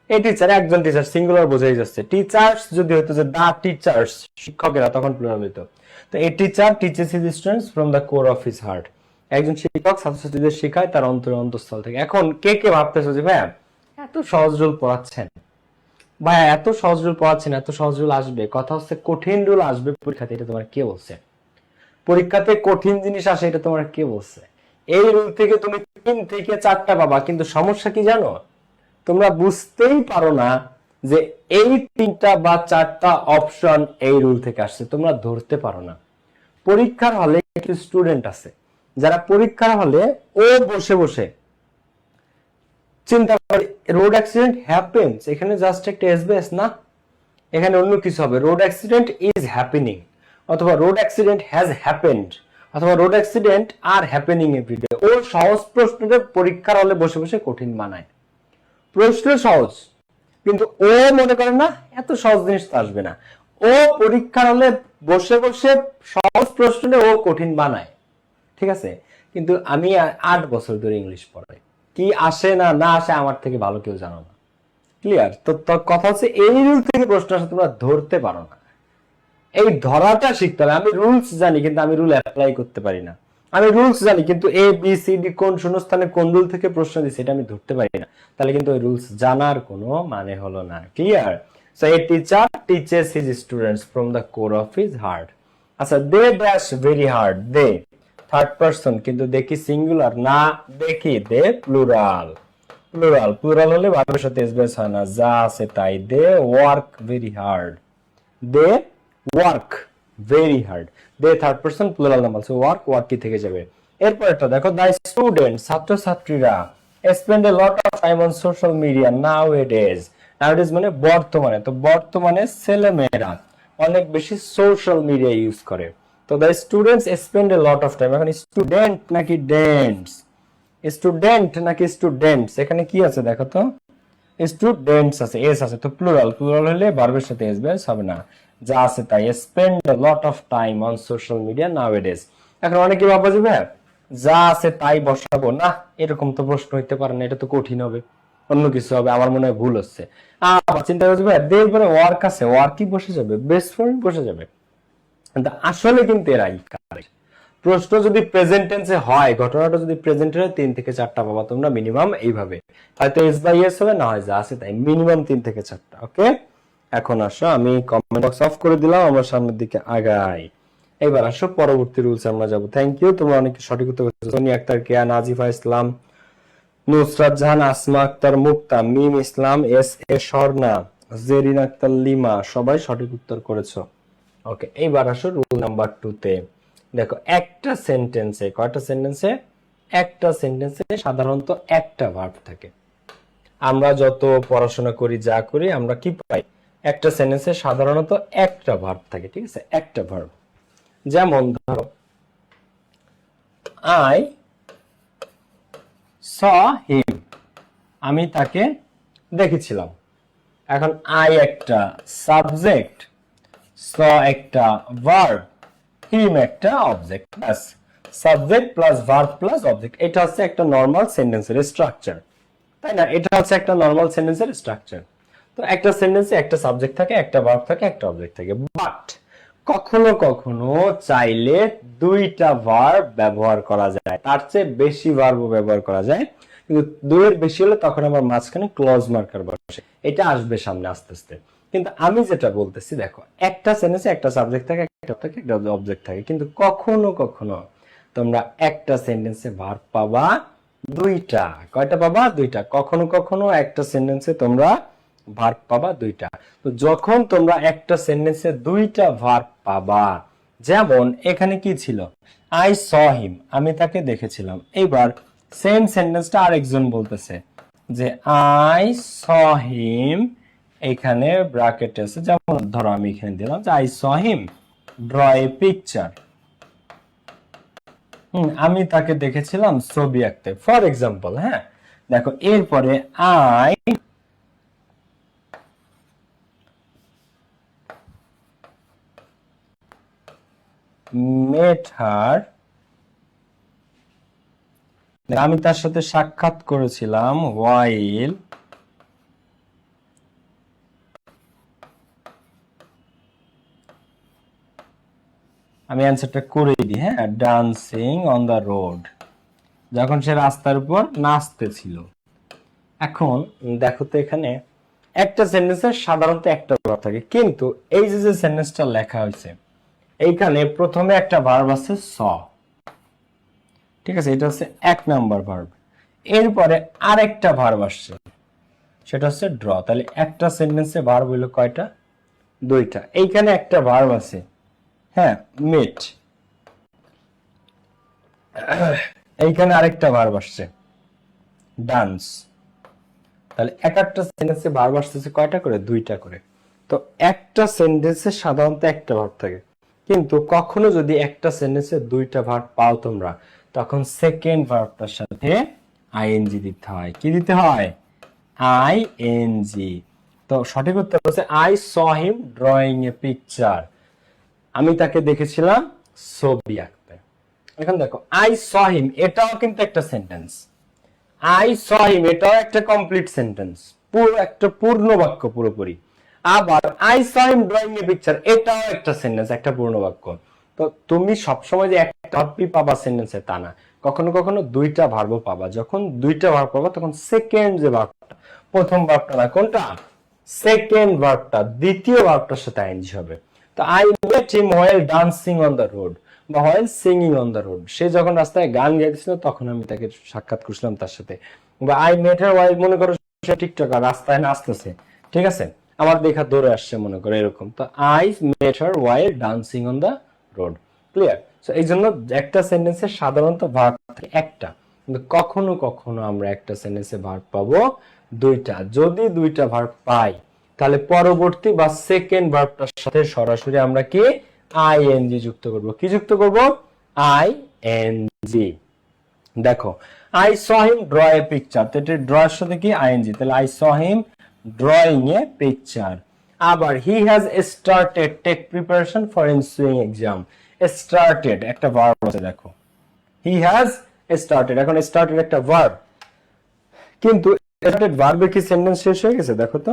A teacher একজন টিচার সিঙ্গুলার বোঝাই যাচ্ছে। টিচার্স যদি হতো যে দা টিচার্স শিক্ষকেরা, তখন প্লুরাল হতো। তো a teacher teaches his students from the core of his heart, একজন শিক্ষক ছাত্রছাত্রীদের শেখায় তার অন্তরের অন্তঃস্থল থেকে। এখন কে কে ভাবতেছো যে ভাইয়া এত সহজ রুল পড়াচ্ছেন, ভাইয়া এত সহজ রুল পড়াচ্ছেন, এত সহজ রুল আসবে, কথা হচ্ছে কঠিন রুল আসবে পরীক্ষাতে, এটা তোমার কে বলছে? পরীক্ষাতে কঠিন জিনিস আসে, এটা তোমার কে বলছে? এই রুল থেকে তুমি 3 থেকে 4টা পাবা, কিন্তু সমস্যা কি জানো, তোমরা বুঝতেই পারো না যে এই 3টা বা 4টা অপশন এই রুল থেকে আসছে, তোমরা ধরতে পারো না। পরীক্ষার হলে কিছু স্টুডেন্ট আছে যারা পরীক্ষার হলে ও বসে বসে চিন্তা করে রোড অ্যাক্সিডেন্ট হ্যাপেন্স, এখানে জাস্ট একটা এসবিএস না, এখানে অন্য কিছু হবে, রোড অ্যাক্সিডেন্ট ইজ হ্যাপেনিং, অথবা রোড অ্যাক্সিডেন্ট হ্যাজ হ্যাপেন্ড, অথবা road accident are happening everyday. ও সহজ প্রশ্নটা পরীক্ষার হলে বসে বসে কঠিন বানায়। প্রশ্ন সহজ, কিন্তু ও মনে করে না এত সহজ জিনিস তো আসবে না, ও পরীক্ষার হলে বসে বসে সহজ প্রশ্নে ও কঠিন বানায়, ঠিক আছে। কিন্তু আমি 8 বছর ধরে ইংলিশ পড়াই, কি আসে না না আসে আমার থেকে ভালো কেউ জানো না, ক্লিয়ার। তো কথা হচ্ছে এই রুল থেকে প্রশ্ন আসে তোমরা ধরতে পারো না, এই ধরাটা শিখতে হবে। আমি রুলস জানি কিন্তু আমি রুল অ্যাপ্লাই করতে পারি না। আমি রুলস জানি কিন্তু এ বি সি ডি কোন শূন্যস্থানে কোন রুল থেকে প্রশ্ন দিচ্ছে এটা আমি ধরতে পারি না, তাহলে কিন্তু ওই রুলস জানার কোনো মানে হলো না, clear. So a teacher teaches his students from the core of his heart. আচ্ছা, they dash very hard, they third person, কিন্তু দেখি সিঙ্গুলার না, দেখি দে প্লুরাল। প্লুরাল, প্লুরাল হলে ভার্বের সাথে এসবেস হয় না, যা আছে তাই। They work very hard, they work very hard, they third person plural number, so work, work কি থেকে যাবে। এরপর একটা দেখো, দ্য স্টুডেন্ট ছাত্রছাত্রীরা spend a lot of time on social media now it is. Now it is মানে বর্তমানে, তো বর্তমানে ছেলেমেয়েরা অনেক বেশি সোশ্যাল মিডিয়া ইউজ করে। তো the students spend a lot of time, এখন স্টুডেন্ট নাকি ডেন্টস, স্টুডেন্ট নাকি স্টুডেন্টস, এখানে কি আছে দেখো তো, স্টুডেন্টস আছে, এস আছে, তো প্লুরাল, প্লুরাল হলে ভার্বের সাথে এস বেস হবে না, যা আছে তাই। Spend a lot of time on social media nowadays. এখন অনেকে ভাববে যে ভাই যা আছে তাই বসাবো না, এরকম তো প্রশ্ন হইতে পারে না, এটা তো কঠিন হবে, অন্য কিছু হবে, আমার মনে হয় ভুল হচ্ছে। আবার চিন্তা করছি ভাই দেব পরে ওয়ার্ক আছে, ওয়ার্কই বসে যাবে, বেস্ট ফ্রেন্ড বসে যাবে, কিন্তু আসলে কিন্তু এরাই কারেক্ট। প্রশ্ন যদি প্রেজেন্ট টেন্সে হয়, ঘটনাটা যদি প্রেজেন্ট হয় 3 থেকে 4টা পাবা তোমরা মিনিমাম, এইভাবে হয়তো এস বাই এস হবে, না হয় যা আছে তাই, মিনিমাম 3 থেকে 4টা। ওকে, এখন আসো, আমি কমেন্ট বক্স অফ করে দিলাম, আমরা সামনের দিকে আগাই। এবার আসো পরবর্তী রুলস আমরা যাব। থ্যাংক ইউ, তোমরা অনেক সঠিক উত্তর করেছো। সোনিয়া আক্তার, কেয়া, নাজিফা ইসলাম, নুসরাত জাহান, আসমা আক্তার, মুক্তা, মিম ইসলাম, এস এ স্বর্ণা, জেরিন আক্তার, লিমা, সবাই সঠিক উত্তর করেছো। ওকে, এইবার আসো রুল নাম্বার 2 তে। দেখো একটা সেন্টেন্সে, কয়টা সেন্টেন্সে, একটা সেন্টেন্সে সাধারণত একটা ভার্ব থাকে। আমরা যত পড়াশোনা করি যা করি আমরা কি পাই, একটা সেন্টেন্সে সাধারণত একটা ভার্ব থাকে, ঠিক আছে, একটা ভার্ব। যেমন ধরো আই স হিম, আমি তাকে দেখেছিলাম। এখন আই একটা সাবজেক্ট, স একটা ভার্ব, হিম একটা object, plus subject plus verb plus object. এটা হচ্ছে একটা নরমাল সেন্টেন্সের স্ট্রাকচার, তাই না? এটা হচ্ছে একটা নরমাল সেন্টেন্সের স্ট্রাকচার। তো একটা সেন্টেন্সে একটা সাবজেক্ট থাকে, একটা ভার্ব থাকে, একটা অবজেক্ট থাকে। বাট কখনো কখনো চাইলে দুইটা ভার্ব ব্যবহার করা যায়, তার চেয়ে বেশি ভার্বও ব্যবহার করা যায়, কিন্তু দুইয়ের বেশি হলে তখন আমার মাঝখানে ক্লজ মার্কার বসে। এটা আসবে সামনে আস্তে আস্তে। কিন্তু আমি যেটা বলতেছি, দেখো একটা সেন্টেন্সে একটা সাবজেক্ট থাকে, একটা অবজেক্ট থাকে, কিন্তু কখনো কখনো তোমরা একটা সেন্টেন্সে ভার্ব পাবা দুইটা। কয়টা পাবা? দুইটা। কখনো কখনো একটা সেন্টেন্সে তোমরা ভার্ব পাবা দুইটা। তো যখন তোমরা একটা সেন্টেন্সে দুইটা ভার্ব পাবা, যেমন এখানে কি ছিল, আই স হিম, আমি তাকে দেখেছিলাম। এইবার সেম সেন্টেন্সটা আরেকজন বলতেছে যে আই স হিম, এখানে ব্র্যাকেট আছে, যেমন ধরো আমি এখানে দিলাম যে I saw him draw a picture. আমি তাকে দেখেছিলাম ছবি আঁকতে, ফর এক্সাম্পল। হ্যাঁ, দেখো এরপরে আই মেট হার, আমি তার সাথে সাক্ষাৎ করেছিলাম ওয়াইল আমি অ্যান্সারটা করে দিই। হ্যাঁ, ডান্সিং অন দ্য রোড, যখন সে রাস্তার উপর নাচতেছিল। এখন দেখো তো এখানে একটা সেন্টেন্সের সাধারণত একটা ভার্ব থাকে, কিন্তু এই যে সেন্টেন্সটা লেখা হয়েছে এইখানে প্রথমে একটা ভার্ব আছে স, ঠিক আছে, এটা হচ্ছে এক নাম্বার ভার্ব। এরপরে আরেকটা ভার্ব আসছে, সেটা হচ্ছে ড্র। তাহলে একটা সেন্টেন্সে ভার্ব হইলো কয়টা? দুইটা। এইখানে একটা ভার্ব আছে, হ্যাঁ, মেট। এইখানে আরেকটা ভার্ব আসছে, ডান্স। তাহলে এক একটা সেন্টেন্সে ভার্ব আসতেছে কয়টা করে? দুইটা করে। তো একটা সেন্টেন্সে সাধারণত একটা ভার্ব থাকে, কিন্তু কখনো যদি একটা সেন্টেন্সে দুইটা ভার্ব পাও তোমরা, তখন সেকেন্ড ভার্বটার সাথে আইএনজি দিতে হয়। কি দিতে হয়? আইএনজি। তো সঠিক উত্তর হচ্ছে I saw him drawing a picture, আমি তাকে দেখেছিলাম ছবি আঁকতে। এখন দেখো আই স হিম, এটাও কিন্তু একটা সেন্টেন্স। আই স হিম, এটাও একটা কমপ্লিট সেন্টেন্স, পুরো একটা পূর্ণ বাক্য পুরোপুরি। আবার I saw him drawing a picture, এটাও একটা সেন্টেন্স, একটা পূর্ণ বাক্য। তো তুমি সবসময় যে একটা ভার্বই পাবা সেন্টেন্সে তা না, কখনো কখনো দুইটা ভার্বও পাবা। যখন দুইটা ভার্ব পাবা তখন সেকেন্ড যে ভার্বটা, প্রথম ভার্বটা না, কোনটা? সেকেন্ড ভার্বটা, দ্বিতীয় ভার্বটার সাথে আইএনজি হবে। তো I met him while dancing on the road বা while singing on the road, সে যখন রাস্তায় গান গাইতেছিল তখন আমি তাকে সাক্ষাৎ করছিলাম তার সাথে। বা আই মেট হার হোয়াইল, মনে করো সে টিকটকার, রাস্তায় নাচতেছে, ঠিক আছে, আমার দেখা দৌড়ে আসছে, মনে করো এরকম। তো I mate her while dancing on the road. Clear? So এই জন্য একটা সেন্টেন্সে সাধারণত ভার্ব থাকে একটা, কিন্তু কখনো কখনো আমরা একটা সেন্টেন্সে ভার্ব পাবো দুইটা। যদি দুইটা ভার্ব পাই, তাহলে পরবর্তী বা সেকেন্ড ভার্বটার সাথে সরাসরি আমরা কি আইএনজি যুক্ত করব। কি যুক্ত করব? আইএনজি। দেখো I saw him draw a picture, তো এটা ড্র এর সাথে কি আইএনজি, তাহলে I saw him drawing a picture. আবার he has started take preparation for ensuing exam, started একটা ভার্ব আছে, দেখো হি হ্যাজ স্টার্টেড। এখন স্টার্টেড একটা ভার্ব, কিন্তু স্টার্টেড ভার্বে কি সেন্টেন্স শেষ হয়ে গেছে? দেখো তো,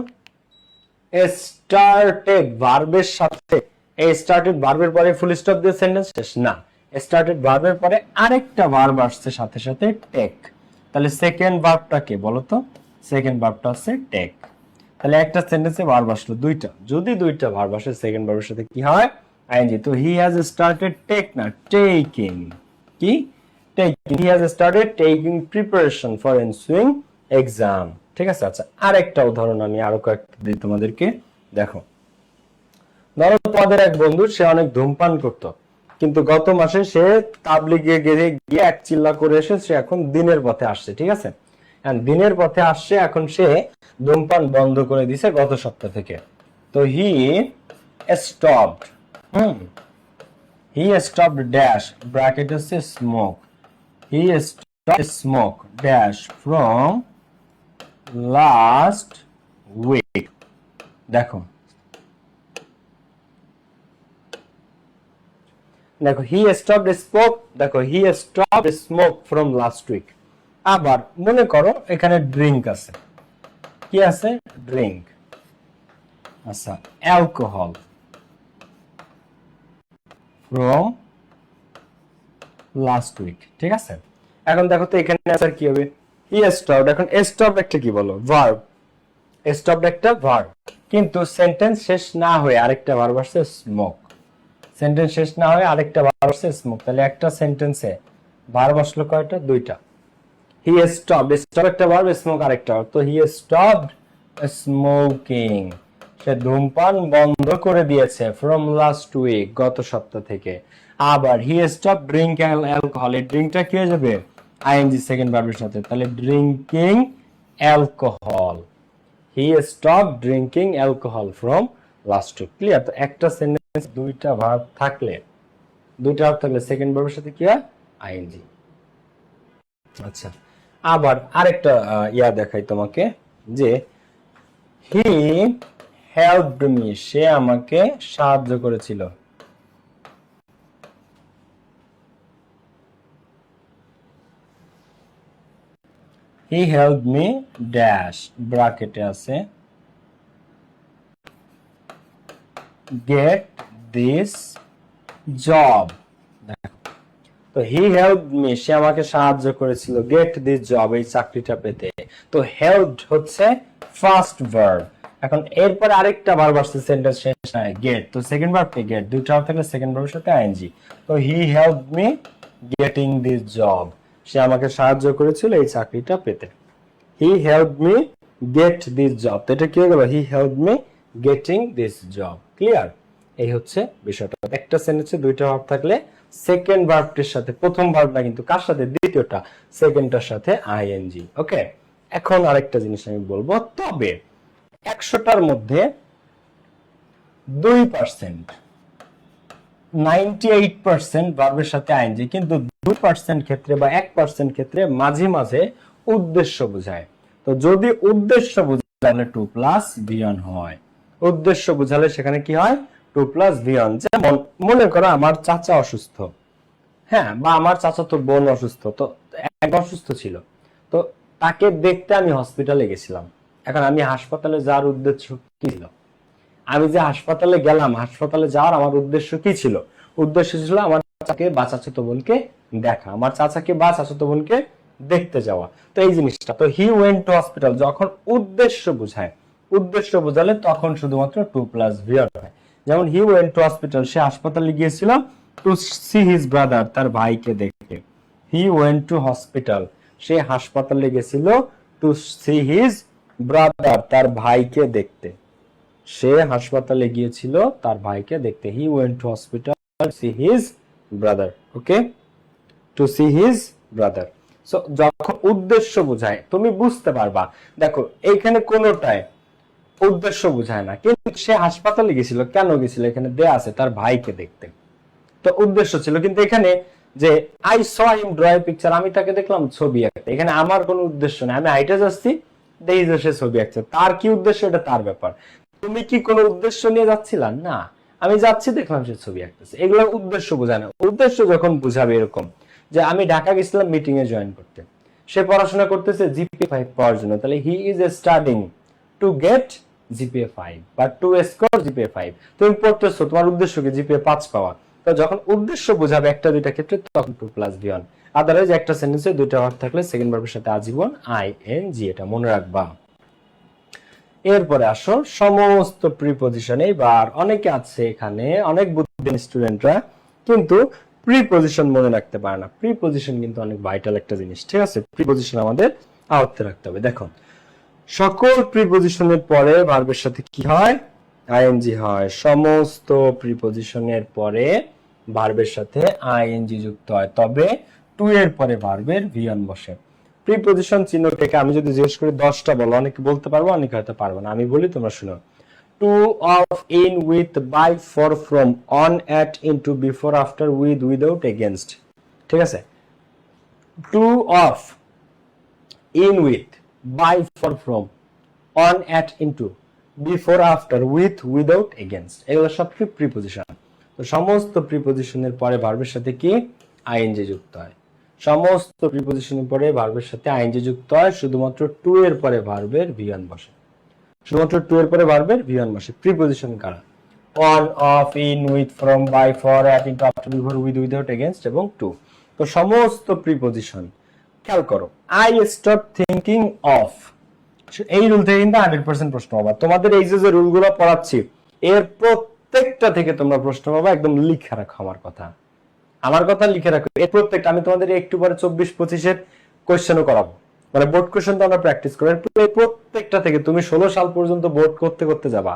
স্টার্টেড ভার্বের সাথে এই স্টার্টেড ভার্বের পরে ফুল স্টপ দিয়ে সেন্টেন্স শেষ না, স্টার্টেড ভার্বের পরে আরেকটা ভার্ব আসছে সাথে সাথে, টেক। তাহলে সেকেন্ড ভার্বটা কে বলো তো? সেকেন্ড ভার্বটা হচ্ছে টেক। তাহলে একটা সেন্টেন্সে ভার্ব আসলো দুইটা, যদি দুইটা ভার্ব আসে সেকেন্ড ভার্বের সাথে কি হয়? আইএনজি। তো হি হ্যাজ স্টার্টেড টেক না, টেকিং। কি? Taking. He has started taking preparation for ensuing exam. ঠিক আছে? আচ্ছা, আরেকটা উদাহরণ আমি আরো কয়েকটা দিই তোমাদেরকে। দেখো, ধরো তোমাদের এক বন্ধু, সে অনেক ধূমপান করত, কিন্তু গত মাসে সে তাবলিগে গিয়ে এক চিল্লা করে এসে সে এখন দিনের পথে আসছে। ঠিক আছে, দিনের পথে আসছে, এখন সে ধূমপান বন্ধ করে দিছে গত সপ্তাহ থেকে। তো he stopped, he stopped dash, bracket হচ্ছে smoke, he stopped smoke dash from last week. দেখো দেখো হি স্টপড স্মোক, দেখো he stopped smoke from last week. আবার মনে করো এখানে ড্রিঙ্ক আছে, কি আছে? ড্রিঙ্ক। আচ্ছা, অ্যালকোহল ফ্রম লাস্ট উইক, ঠিক আছে। এখন দেখো তো এখানে আনসার কি হবে? He stopped. এখন স্টপ একটা কি বলো? ভার্ব। স্টপড একটা ভার্ব, কিন্তু সেন্টেন্স শেষ না হয়ে আরেকটা ভার্ব আসছে স্মোক। সেন্টেন্স শেষ না হয়ে আরেকটা ভার্ব আসছে স্মোক, তাহলে একটা সেন্টেন্সে ভার্ব আসলো কয়টা? দুইটা। হি স্টপড, স্টপ একটা ভার্ব, স্মোক আরেকটা ভার্ব। তো হি স্টপড স্মোকিং, সে ধূমপান বন্ধ করে দিয়েছে ফ্রম লাস্ট উইক, গত সপ্তাহ থেকে। আবার হি স্টপ ড্রিঙ্ক অ্যালকোহল, এই ড্রিঙ্কটা কি হয়ে যাবে? আইএনজি সেকেন্ড ভার্বের সাথে, তাহলে drinking alcohol. He stop drinking alcohol from last week. Clear? তো একটা সেন্টেন্স দুইটা ভার্ব থাকলে, সেকেন্ড ভার্বের সাথে কি হয়? আইএনজি। আচ্ছা, আবার আরেকটা দেখাই তোমাকে, যে হি হেল্পড মি, সে আমাকে সাহায্য করেছিল। হি হেল্পড মি ড্যাশ, ব্র্যাকেটে আছে, গেট দিস জব। তো হি হেল্পড মি, সে আমাকে সাহায্য করেছিল, গেট দিস জব, এই চাকরিটা পেতে। তো হেল্পড হচ্ছে ফার্স্ট ভার্ব। এখন এরপর আরেকটা ভার্ব আসছে সেন্টেন্স শেষ হয় গেট, তো সেকেন্ড ভার্ব কে গেট, দুইটা ভার্ব থাকলে সেকেন্ড ভার্বের সাথে আইএনজি। তো he helped me getting this job, সে আমাকে সাহায্য করেছিল এই চাকরিটা পেতে। He helped me get this job, তো এটা কি হয়ে গেল? He helped me getting this job. Clear? এই হচ্ছে বিষয়টা। একটা সেন্টেন্সে দুইটা ভার্ব থাকলে সেকেন্ড ভার্বটির সাথে প্রথম ভার্বটা কিন্তু কার সাথে? দ্বিতীয়টা, সেকেন্ডটার সাথে আইএনজি। ওকে, এখন আরেকটা জিনিস আমি বলবো, তবে 100টার মধ্যে 2%, 98% ভার্বের সাথে আইএনজি, কিন্তু 2% ক্ষেত্রে বা 1% ক্ষেত্রে মাঝে মাঝে উদ্দেশ্য বোঝায়। তো যদি উদ্দেশ্য বোঝায় তাহলে 2+V1 হয়। উদ্দেশ্য বোঝালে সেখানে কি হয়? 2+V1। যেমন মনে করো আমার চাচা অসুস্থ, হ্যাঁ, বা আমার চাচাতো বোন অসুস্থ, তো এক অসুস্থ ছিল, তো তাকে দেখতে আমি হসপিটালে গেছিলাম। এখন আমি হাসপাতালে যাওয়ার উদ্দেশ্য কি ছিল? আমি যে হাসপাতালে গেলাম, হাসপাতালে যাওয়ার আমার উদ্দেশ্য কি ছিল? উদ্দেশ্য ছিল আমার চাচাকে বা চাচাতো বোনকে দেখা, আমার চাচাকে বা চাচাতো বোনকে দেখতে যাওয়া। তো এই জিনিসটা, তো হি ওয়েন্ট টু হসপিটাল যখন উদ্দেশ্য বোঝায়, উদ্দেশ্য বোঝালে তখন শুধুমাত্র 2+V হয়। যেমন হি ওয়েন্ট টু হসপিটাল, সে হাসপাতালে গিয়েছিল টু সি হিজ ব্রাদার, তার ভাইকে দেখতে। হি ওয়েন্ট টু হসপিটাল, সে হাসপাতালে গেছিল টু সি হিজ ব্রাদার, তার ভাইকে দেখতে। সে হাসপাতালে গিয়েছিল তার ভাইকে দেখতে। He went to hospital to see his brother. Okay, to see his brother. So যখন উদ্দেশ্য বোঝায় তুমি বুঝতে পারবা। দেখো এইখানে কোনোটায় উদ্দেশ্য বোঝায় না, কিন্তু সে হাসপাতালে গেছিল, কেন গেছিল? এখানে দেয়া আছে তার ভাইকে দেখতে, তো উদ্দেশ্য ছিল। কিন্তু এখানে যে I saw him draw a picture, আমি তাকে দেখলাম ছবি আঁকতে, এখানে আমার কোনো উদ্দেশ্য নেই, আমি হাইটে যাচ্ছি, দেখি যে সে ছবি আঁকছে, তার কি উদ্দেশ্য এটা তার ব্যাপার। তুমি কি কোনো উদ্দেশ্য নিয়ে যাচ্ছিলা? না, আমি যাচ্ছি দেখলাম সে ছবি আঁকতেছে, এগুলো উদ্দেশ্য বোঝায় না। উদ্দেশ্য যখন বুঝাবে এরকম যে আমি ঢাকা গেছিলাম মিটিং এ জয়েন করতে, সে পড়াশোনা করতেছে জিপিএ 5 পাওয়ার জন্য, তাহলে he is studying to get GPA 5 বা টু স্কোর জিপিএ 5। তুমি পড়তেছো, তোমার উদ্দেশ্য কি? জিপিএ 5 পাওয়া। তো যখন উদ্দেশ্য বোঝাবে একটা দুইটা ক্ষেত্রে তখন 2+V1। আদারওয়াইজ একটা সেন্টেন্সে দুইটা ভার্ব থাকলে সেকেন্ড ভার্বের সাথে আজীবন আইএনজি, এটা মনে রাখবা। এরপরে আসো সমস্ত প্রিপজিশন। এইবার অনেকে আছে এখানে, অনেক বুদ্ধিমান স্টুডেন্টরা কিন্তু প্রিপজিশন মনে রাখতে পারে না। প্রিপজিশন কিন্তু অনেক ভাইটাল একটা জিনিস, ঠিক আছে? প্রিপজিশন আমাদের আয়ত্তে রাখতে হবে। দেখো সকল প্রিপজিশনের পরে ভার্বের সাথে কি হয়? আইএনজি হয়। সমস্ত প্রিপজিশনের পরে ভার্বের সাথে আইএনজি যুক্ত হয়, তবে টু এর পরে ভার্বের V1 বসে। প্রিপজিশন চিহ্ন থেকে আমি যদি জিজ্ঞেস করি 10টা বলো, অনেকে বলতে পারবো, অনেকে হয়তো পারবো না। আমি বলি, তোমরা শুনো। To, of, in, with, by, for, from, on, at, into, before, after, with, without, against. ঠিক আছে? To, of, in, with, by, for, from, on, at, into, before, after, with, without, against, এগুলো সব কি প্রিপজিশন। তো সমস্ত প্রিপজিশনের পরে ভার্বের সাথে কি আইএনজি যুক্ত হয়। সমস্ত প্রিপজিশনের পরে ভার্বের সাথে আইএনজি যুক্ত হয়, শুধুমাত্র টু এর পরে ভার্বের ভি1 বসে। শুধুমাত্র টু এর পরে ভার্বের ভি1 বসে। প্রিপজিশন কারা? On, of, in, with, from, by, for, at, into, after, before, with, without, against এবং টু। তো সমস্ত প্রিপজিশন খেয়াল করো। আই স্টপ থিংকিং অফ, এই রুল থেকে কিন্তু 100% প্রশ্ন পাবা। তোমাদের এই যে রুলগুলো পড়াচ্ছি এর প্রত্যেকটা থেকে তোমরা প্রশ্ন পাবা। একদম লিখে রাখো আমার কথা লিখে রাখো। এর প্রত্যেকটা আমি তোমাদের একটু পরে 24-25 কোশ্চেনও করাবো, মানে বোর্ড কোশ্চেন তো আমরা প্র্যাকটিস করবো। প্রত্যেকটা থেকে তুমি 16 সাল পর্যন্ত বোর্ড করতে করতে যাবা,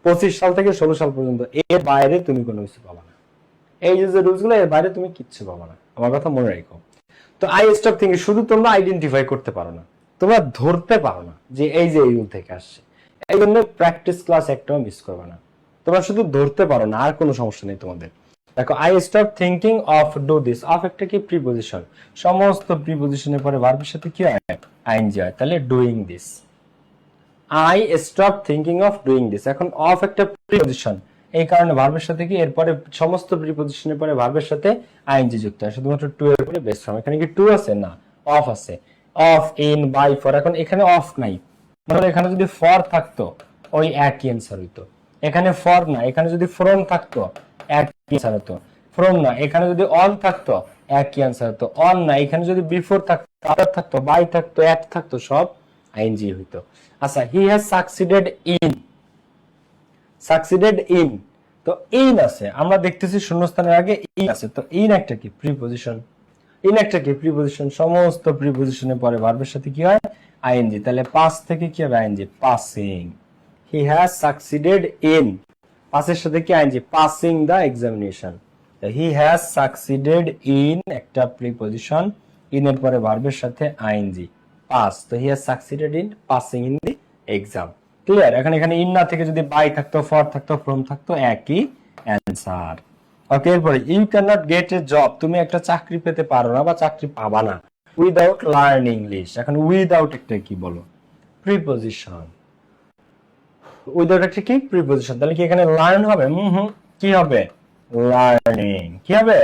25 সাল থেকে 16 সাল পর্যন্ত, এর বাইরে তুমি কোনো কিছু পাবা না। এই যে রুলস গুলো, এর বাইরে তুমি কিচ্ছু পাবা না, আমার কথা মনে রাখো। তো আই স্টপ থিংকিং শুধু তোমরা আইডেন্টিফাই করতে পারো না, তোমরা ধরতে পারো না যে এই যে এই রুল থেকে আসছে। এই জন্য প্র্যাকটিস ক্লাস একটাও মিস করবে না, তোমরা শুধু ধরতে পারো না, আর কোনো সমস্যা নেই তোমাদের। দেখো, I stop thinking of do this. Of একটা কি প্রিপজিশন, সমস্ত প্রিপজিশনের পরে ভার্বের সাথে কি হয় আইএনজি হয়, তাহলে doing this. I stop thinking of doing this. এখন অফ একটা প্রিপজিশন, এই কারণে ভার্বের সাথে কি এরপরে সমস্ত প্রিপজিশনের পরে ভার্বের সাথে আইএনজি যুক্ত হয়, শুধুমাত্র টু এর পরে বেস ফর্ম। এখানে কি টু আছে? না, অফ আছে। Of, in, by, for. এখন এখানে অফ নাই, মানে এখানে যদি ফর থাকতো ওই একই অ্যান্সার হইতো। এখানে ফর না, এখানে যদি ফ্রম থাকতো একই অ্যান্সার হতো। ফ্রম না, এখানে যদি অন থাকতো একই অ্যান্সার হতো। অন না, এখানে যদি বিফোর থাকতো, আফটার থাকতো, বাই থাকতো, অ্যাট থাকতো, সব আইএনজি হইতো। আচ্ছা, হি has succeeded in. Succeeded in, তো ইন আছে, আমরা দেখতেছি শূন্যস্থানের আগে ইন আছে, তো ইন একটা কি প্রিপজিশন। ইন একটা কি প্রিপজিশন, সমস্ত প্রিপজিশনের পরে ভার্বের সাথে কি হয় আইএনজি। তাহলে পাস থেকে কি হবে ING, passing. He has succeeded in, পাসের সাথে কি ING, passing the examination. He has succeeded in একটা প্রিপজিশন, ইন এর পরে ভার্বের সাথে আইএনজি, পাস। তো he has succeeded in passing in the exam. Clear? এখন এখানে ইন না থেকে যদি বাই থাকতো, ফর থাকতো, ফ্রম থাকতো, একই অ্যান্সার। ওকে, এরপরে you can not get a job, তুমি একটা চাকরি পেতে পারো না বা চাকরি পাবা না উইদাউট লার্ন ইংলিশ। এখন উইদাউট একটা কি বলো, প্রিপজিশন। উইদাউট একটা কি প্রিপজিশন, তাহলে কি এখানে লার্ন হবে? কি হবে? লার্নিং। কি হবে?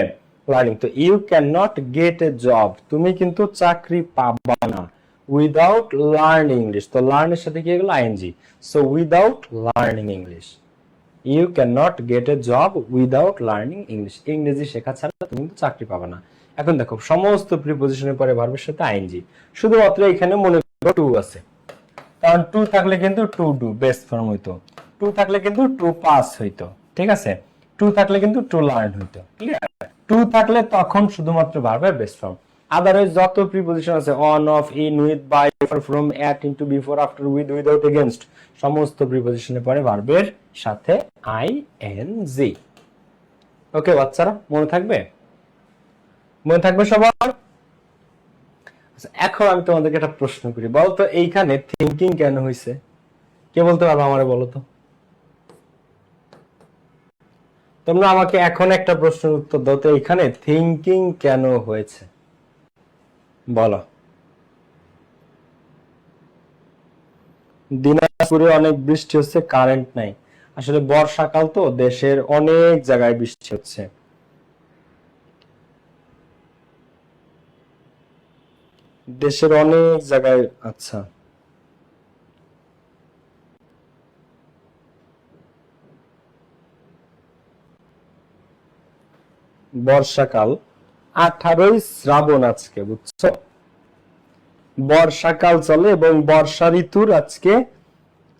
লার্নিং। তো you can not get a job, তুমি কিন্তু চাকরি পাবা না উইদাউট লার্ন ইংলিশ। তো লার্ন এর সাথে কি হলো ING, so without learning English. You can not get a job without learning English. ইংরেজি শেখা ছাড়া তুমি কিন্তু চাকরি পাবে না। এখন দেখো, সমস্ত প্রিপজিশনের পরে ভার্বের সাথে আইএনজি, শুধুমাত্র এখানে মনে করো টু আছে, কারণ টু থাকলে কিন্তু টু ডু বেস্ট ফর্ম হইতো, টু থাকলে কিন্তু টু পাস হইতো, ঠিক আছে, টু থাকলে কিন্তু টু লার্ন হইতো। ক্লিয়ার? টু থাকলে তখন শুধুমাত্র ভার্বের বেস্ট ফর্ম। আদারওয়াইজ যত প্রিপজিশন আছে, on, of, in, with, by, for, from, at, into, before, after, with, without, against, সমস্ত প্রিপজিশনের পরে ভার্বের সাথে আইএনজি। ওকে বাচ্চারা, মনে থাকবে? মনে থাকবে সবার? এখন আমি তোমাদেরকে একটা প্রশ্ন করি, বলতো এইখানে থিঙ্কিং কেন হয়েছে? কে বলতে পারবো আমারে, বলো তো। তোমরা আমাকে এখন একটা প্রশ্নের উত্তর দাও তো, এইখানে থিঙ্কিং কেন হয়েছে বলো। দিনাজপুরে অনেক বৃষ্টি হচ্ছে, কারেন্ট নাই। আসলে বর্ষাকাল তো, দেশের অনেক জায়গায় বৃষ্টি হচ্ছে। দেশের অনেক জায়গায়। আচ্ছা, বর্ষাকাল 18ই শ্রাবণ আজকে, বুঝছো? বর্ষাকাল চলে এবং বর্ষা ঋতুর আজকে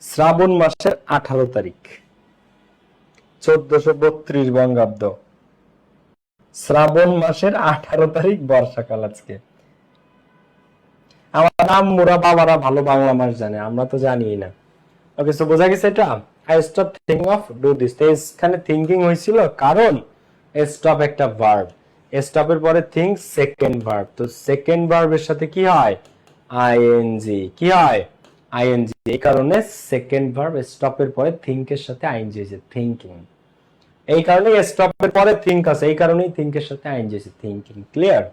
শ্রাবণ মাসের 18 তারিখ, 1432 বঙ্গাব্দ, শ্রাবণ মাসের 18 তারিখ বর্ষাকাল আজকে। আমার আম্মুরা বাবারা ভালো বাংলা মাস জানে, আমরা তো জানি না। ওকে, সো বোঝা গেছে এটা। I stop thinking of do this. এখানে থিংকিং হয়েছিল কারণ স্টপ একটা ভার্ব, স্টপের পরে থিংক সেকেন্ড ভার্ব, তো সেকেন্ড ভার্বের সাথে কি হয় আইএনজি। কি হয় আইএনজি, এই কারণে সেকেন্ড ভার্ব স্টপের পরে থিংকের সাথে আইএনজি হয়েছে, থিংকিং। এই কারণে স্টপের পরে থিংক আছে, এই কারণেই থিংকের সাথে আইএনজি হয়েছে, থিংকিং। ক্লিয়ার?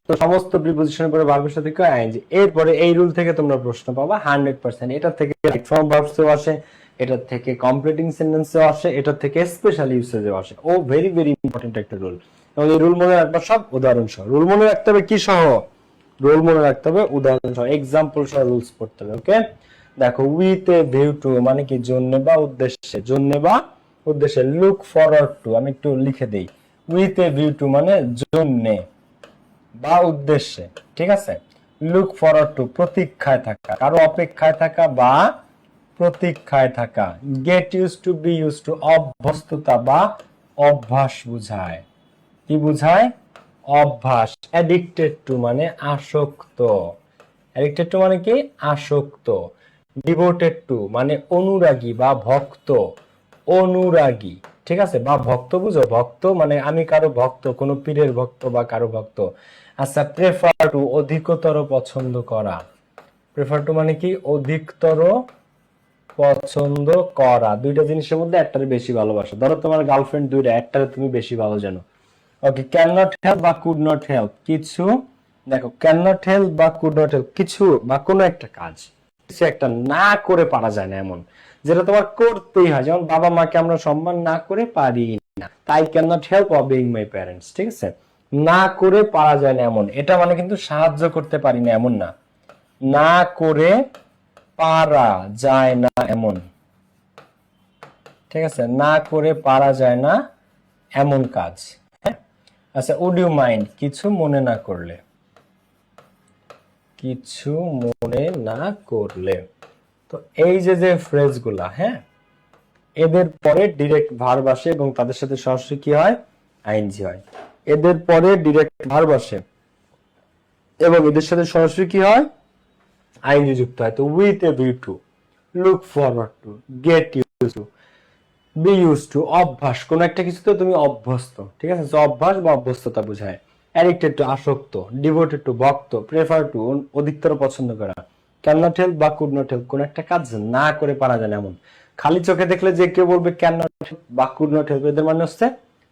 তো সমস্ত প্রিপজিশনের পরে ভার্বের সাথে কি আইএনজি। এরপরে এই রুল থেকে তোমরা প্রশ্ন পাবা 100%। এটা থেকে রাইট ফর্ম ভার্বসও আসে, এটা থেকে কমপ্লিটিং সেন্টেন্সেও আসে, এটা থেকে স্পেশাল ইউসেজেও আসে। ও ভেরি ভেরি ইম্পর্টেন্ট একটা রুল। এবং এই রুল মনে রাখবা সব উদাহরণ সহ। রুল মনে রাখতে হবে কি সহ? রুল মনে রাখতে হবে উদাহরণ সহ, এক্সাম্পল সহ রুলস পড়তে হবে। ওকে, দেখো উইথ এ ভিউ টু মানে কি জন্য বা উদ্দেশ্যে, জন্য বা উদ্দেশ্যে। লুক ফরওয়ার্ড টু আমি একটু লিখে দেই, উইথ এ ভিউ টু মানে জন্যে বা উদ্দেশ্যে, ঠিক আছে। লুক ফরওয়ার্ড টু প্রতীক্ষায় থাকা, কারো অপেক্ষায় থাকা বা প্রতীক্ষায় থাকা। Get use to, be use to অভ্যস্ততা বা অভ্যাস বুঝায়। কি বুঝায়? অভ্যাস। অ্যাডিক্টেড টু মানে আসক্ত, অ্যাডিক্টেড টু মানে কি আসক্ত। ডিভোটেড টু মানে অনুরাগী বা ভক্ত, অনুরাগী, ঠিক আছে, বা ভক্ত বুঝো, ভক্ত মানে আমি কারো ভক্ত, কোন পীরের ভক্ত বা কারো ভক্ত। আচ্ছা, প্রেফার টু অধিকতর পছন্দ করা, প্রেফার টু মানে কি অধিকতর পছন্দ করা। দুইটা জিনিসের মধ্যে একটারে বেশি ভালোবাসা। ধরো তোমার গার্লফ্রেন্ড দুইটা, একটারে তুমি বেশি ভালো জানো। ওকে, ক্যান নট হেল্প বা কুড নট হেল্প কিছু, দেখো ক্যান নট হেল্প বা কুড নট হেল্প কিছু বা কোনো একটা কাজ, কিছু একটা না করে পারা যায় না এমন, যেটা তোমার করতেই হয়। যেমন বাবা মাকে আমরা সম্মান না করে পারি না, তাই can not help অবিং my parents, ঠিক আছে। না করে পারা যায় না এমন, এটা মানে কিন্তু সাহায্য করতে পারি না এমন না, না করে পারা যায় না এমন, ঠিক আছে, না করে পারা যায় না এমন কাজ। আচ্ছা, উড ইউ মাইন্ড কিছু মনে না করলে, কিছু মনে না করলে। তো এই যে যে ফ্রেজগুলা, হ্যাঁ, এদের পরে ডিরেক্ট ভার্ব আসে এবং তাদের সাথে সরাসরি কি হয়? আইএনজি হয়। এদের পরে ডিরেক্ট ভার্ব আসে এবং এদের সাথে সরাসরি কি হয়? আইএনজি যুক্ত হয়। তো with a view to, look forward to, get use to, be use to অভ্যাস, কোন একটা কিছুতে তুমি অভ্যস্ত, ঠিক আছে, অভ্যাস বা অভ্যস্ততা বোঝায়। অ্যাডিক্টেড টু আসক্ত, ডিভোটেড টু ভক্ত, প্রেফার টু অধিকতর পছন্দ করা, ক্যান নট হেল্প বা কুড নট হেল্প কোন একটা কাজ না করে পারা যায় না এমন। খালি চোখে দেখলে যে কেউ বলবে ক্যান নট হেল্প বা কুড নট হেল্প, এদের মানে হচ্ছে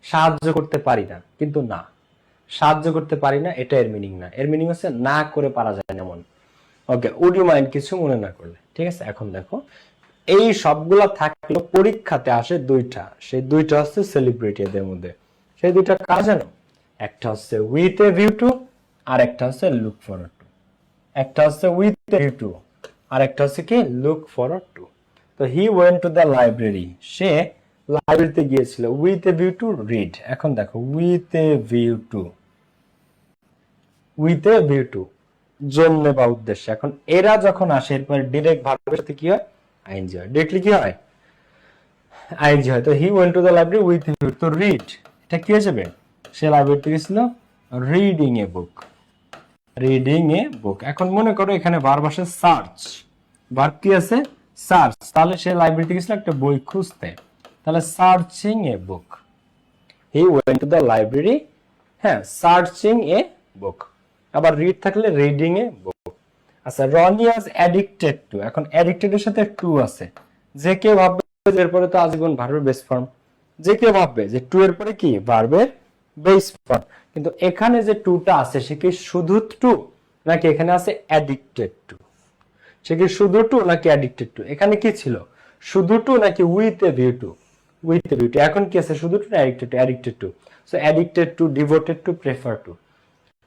সাহায্য করতে পারি না, কিন্তু না, সাহায্য করতে পারি না এটা এর মিনিং না, এর মিনিং হচ্ছে না করে পারা যায় না এমন। ওকে, উড ইউ মাইন্ড কিছু মনে না করলে, ঠিক আছে। এখন দেখো এই সবগুলা থাকলো, পরীক্ষাতে আসে দুইটা, সেই দুইটা হচ্ছে সেলিব্রিটি এদের মধ্যে। সেই দুইটা কাজ জানো? একটা হচ্ছে উইথ এ ভিউ টু আর একটা হচ্ছে লুক ফরওয়ার্ড টু। একটা হচ্ছে উইথ এ ভিউ টু আর একটা হচ্ছে কি লুক ফরওয়ার্ড টু। তো he went to the library, সে লাইব্রেরিতে গিয়েছিল, with a view to read. এখন দেখো with a view to, with a view to জন্য বা উদ্দেশ্যে। এখন এরা যখন আসে এরপর ডিরেক্ট ভার্বের সাথে কি হয়? আইএনজি হয়। ডিরেক্টলি কি হয়? আইএনজি হয়। তো he went to the library with view to read, এটা কি হয়ে যাবে? সে লাইব্রেরিতে গেছিল reading a book, reading a বুক। এখন মনে করো এখানে ভার্ব আসে সার্চ, ভার্ব কি আছে? সার্চ। তাহলে সে লাইব্রেরিতে গেছিল একটা বই খুঁজতে, তাহলে searching A book. He went to the library, হ্যাঁ, সার্চিং এ বুক। আবার রিড থাকলে রিডিং এ বুক। আচ্ছা, রনি ওয়াজ অ্যাডিক্টেড টু, এখন অ্যাডিক্টেড এর সাথে টু আছে। যে কেউ ভাববে এরপরে তো আজীবন ভার্বের বেস ফর্ম, যে কেউ ভাববে যে টু এর পরে কি ভার্বের বেস ফর্ম, কিন্তু এখানে যে টুটা আছে সে কি শুধু টু নাকি এখানে আছে অ্যাডিক্টেড টু? সে কি শুধু টু নাকি অ্যাডিক্টেড টু? এখানে কি ছিল? শুধু টু নাকি with a view to? With a view two. এখন কি আছে? শুধু টু না addicted to? Addicted to. So addicted two, devoted to, prefer to,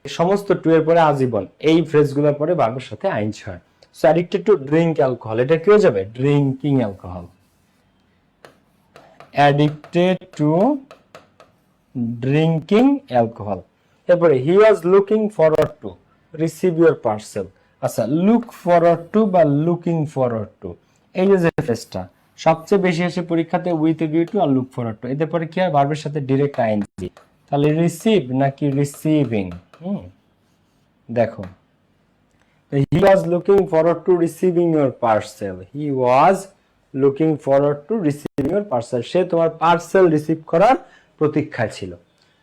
সমস্ত টু এর পরে আজীবন, এই ফ্রেজগুলোর পরে ভার্বের সাথে আইএনজি হয়। So addicted to drink alcohol, এটা কি হয়ে যাবে? Drinking alcohol. Addicted to drinking alcohol. এরপরে he was looking forward to receive your parcel. আচ্ছা, লুক ফরওয়ার্ড টু বা লুকিং ফরওয়ার্ড টু, এই যে ফ্রেজটা সবচেয়ে বেশি আসে পরীক্ষাতে উইথ এ ভিউ টু আর লুক ফরওয়ার্ড টু। এদের পরে কি হয়? ভার্বের সাথে ডিরেক্ট আইএনজি। তাহলে রিসিভ নাকি রিসিভিং? দেখো, he was looking forward to receiving your parcel, he was looking forward to receiving your parcel. সে তোমার পার্সেল রিসিভ করার প্রতীক্ষায় ছিল,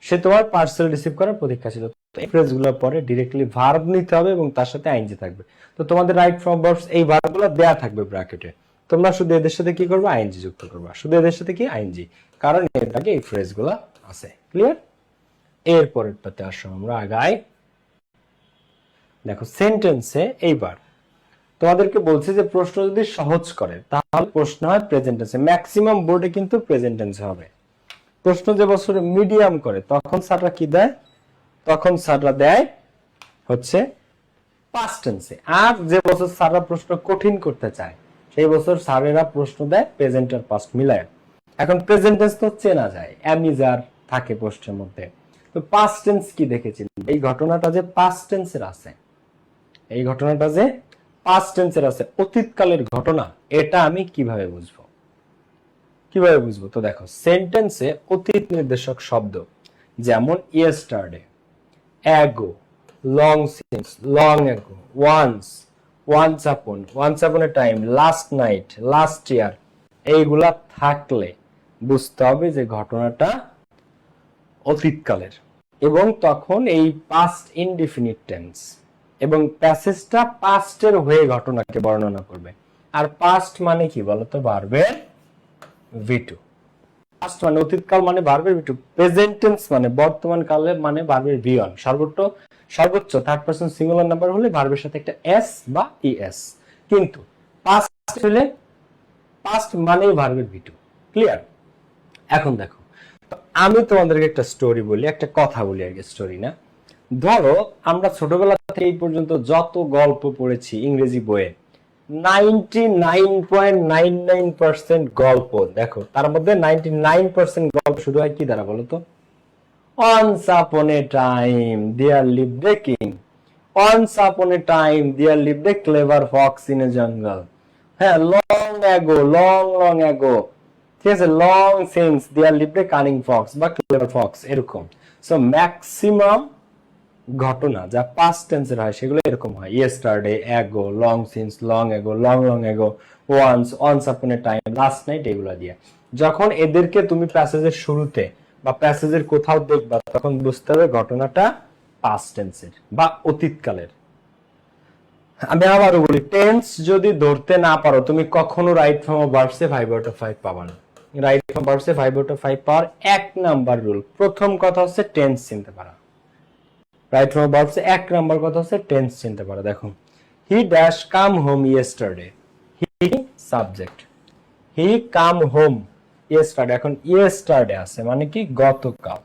সে তোমার পার্সেল রিসিভ করার প্রতীক্ষা ছিল। তো এই ফ্রেজগুলোর পরে ডিরেক্টলি ভার্ব নিতে হবে এবং তার সাথে আইএনজি থাকবে। তো তোমাদের রাইট ফর্ম ভার্বস এই ভার্বগুলো দেয়া থাকবে ব্র্যাকেটে, তোমরা শুধু এদের সাথে কি করবে? আইএনজি যুক্ত করবে, শুধু এদের সাথে কি? আইএনজি, কারণ এর আগে এই ফ্রেজগুলো আছে। ক্লিয়ার? এরপরেরটাতে আসো আমরা আগাই। দেখো সেন্টেন্সে এইবার তোমাদেরকে বলছে যে প্রশ্ন যদি সহজ করে তাহলে প্রশ্ন হয় প্রেজেন্ট টেন্সে, ম্যাক্সিমাম বোর্ডে কিন্তু প্রেজেন্ট টেন্সে হবে। প্রশ্ন যে বছরে মিডিয়াম করে তখন স্যাররা কি দেয়, তখন স্যাররা দেয় হচ্ছে পাস্ট টেন্সে। আর যে বছর স্যাররা প্রশ্ন কঠিন করতে চায় সেই বছর স্যারেরা প্রশ্ন দেয় প্রেজেন্ট আর পাস্ট মিলায়। এখন প্রেজেন্ট টেন্স তো চেনা যায়, অ্যামিজার থাকে প্রশ্নের মধ্যে। তো পাস্ট টেন্স কি দেখেছিলেন, এই ঘটনাটা যে পাস্ট টেন্সের আছে, এই ঘটনাটা যে পাস্ট টেন্সের আছে, অতীতকালের ঘটনা, এটা আমি কিভাবে বুঝবো, কিভাবে বুঝবো? তো দেখো সেন্টেন্সে অতীত নির্দেশক শব্দ যেমন yesterday, ago, long since, long ago, once, once upon a time, last night, last year, এইগুলা থাকলে বুঝতে হবে যে ঘটনাটা অতীতকালের। এবং তখন এই পাস্ট ইনডিফিনিট টেন্স এবং প্যাসেজটা পাস্টের হয়ে ঘটনাকে বর্ণনা করবে। আর পাস্ট মানে কি বলতো, ভার্বের ভি2। পাস্ট মানে অতীতকাল মানে ভার্বের ভি2, প্রেজেন্ট টেন্স মানে বর্তমান কালের মানে ভার্বের ভি1। সর্বোচ্চ থার্ড পারসন সিঙ্গুলার নাম্বার হলে ভার্বের সাথে একটা এস বা ইএস, কিন্তু পাস্ট হলে পাস্ট মানেই ভার্বের ভি2। ক্লিয়ার? এখন দেখো আমি তোমাদেরকে একটা স্টোরি বলি, একটা কথা বলি আগে, স্টোরি না। ধরো আমরা ছোটবেলা থেকে এই পর্যন্ত যত গল্প পড়েছি ইংরেজি বইয়ে, 99.99% গল্প, দেখো তার মধ্যে 99% গল্প শুরু হয় কি দ্বারা বলো তো? Once upon a time there lived a king. Once upon a time there lived a clever fox in a jungle. হ্যাঁ, long ago, ঠিক আছে, long since there lived a cunning fox বা ক্লেভার ফক্স, এরকম। So maximum ঘটনা যা past টেন্সের হয় সেগুলো এরকম হয়, yesterday, ago, long since, long ago, long ago, once upon a time, last night, এগুলো দিয়ে। যখন এদেরকে তুমি প্যাসেজের শুরুতে বা প্যাসেজের কোথাও দেখবা তখন বুঝতে হবে ঘটনাটা পাস্ট টেন্সের বা অতীতকালের। আমি আবারও বলি, টেন্স যদি ধরতে না পারো তুমি কখনো রাইট ফর্ম অফ ভার্বসে 5/5 পাবা না। রাইট ফর্ম ভার্বসে 5/5 পাওয়ার 1 নাম্বার রুল, প্রথম কথা হচ্ছে টেন্স চিনতে পারা। রাইট ফর্ম অফ ভার্বসে 1 নাম্বার কথা হচ্ছে টেন্স চিনতে পারা। দেখো, he dash come home yesterday, he subject, he come home yesterday. এখন ইয়েস্টারডে আছে মানে কি গতকাল,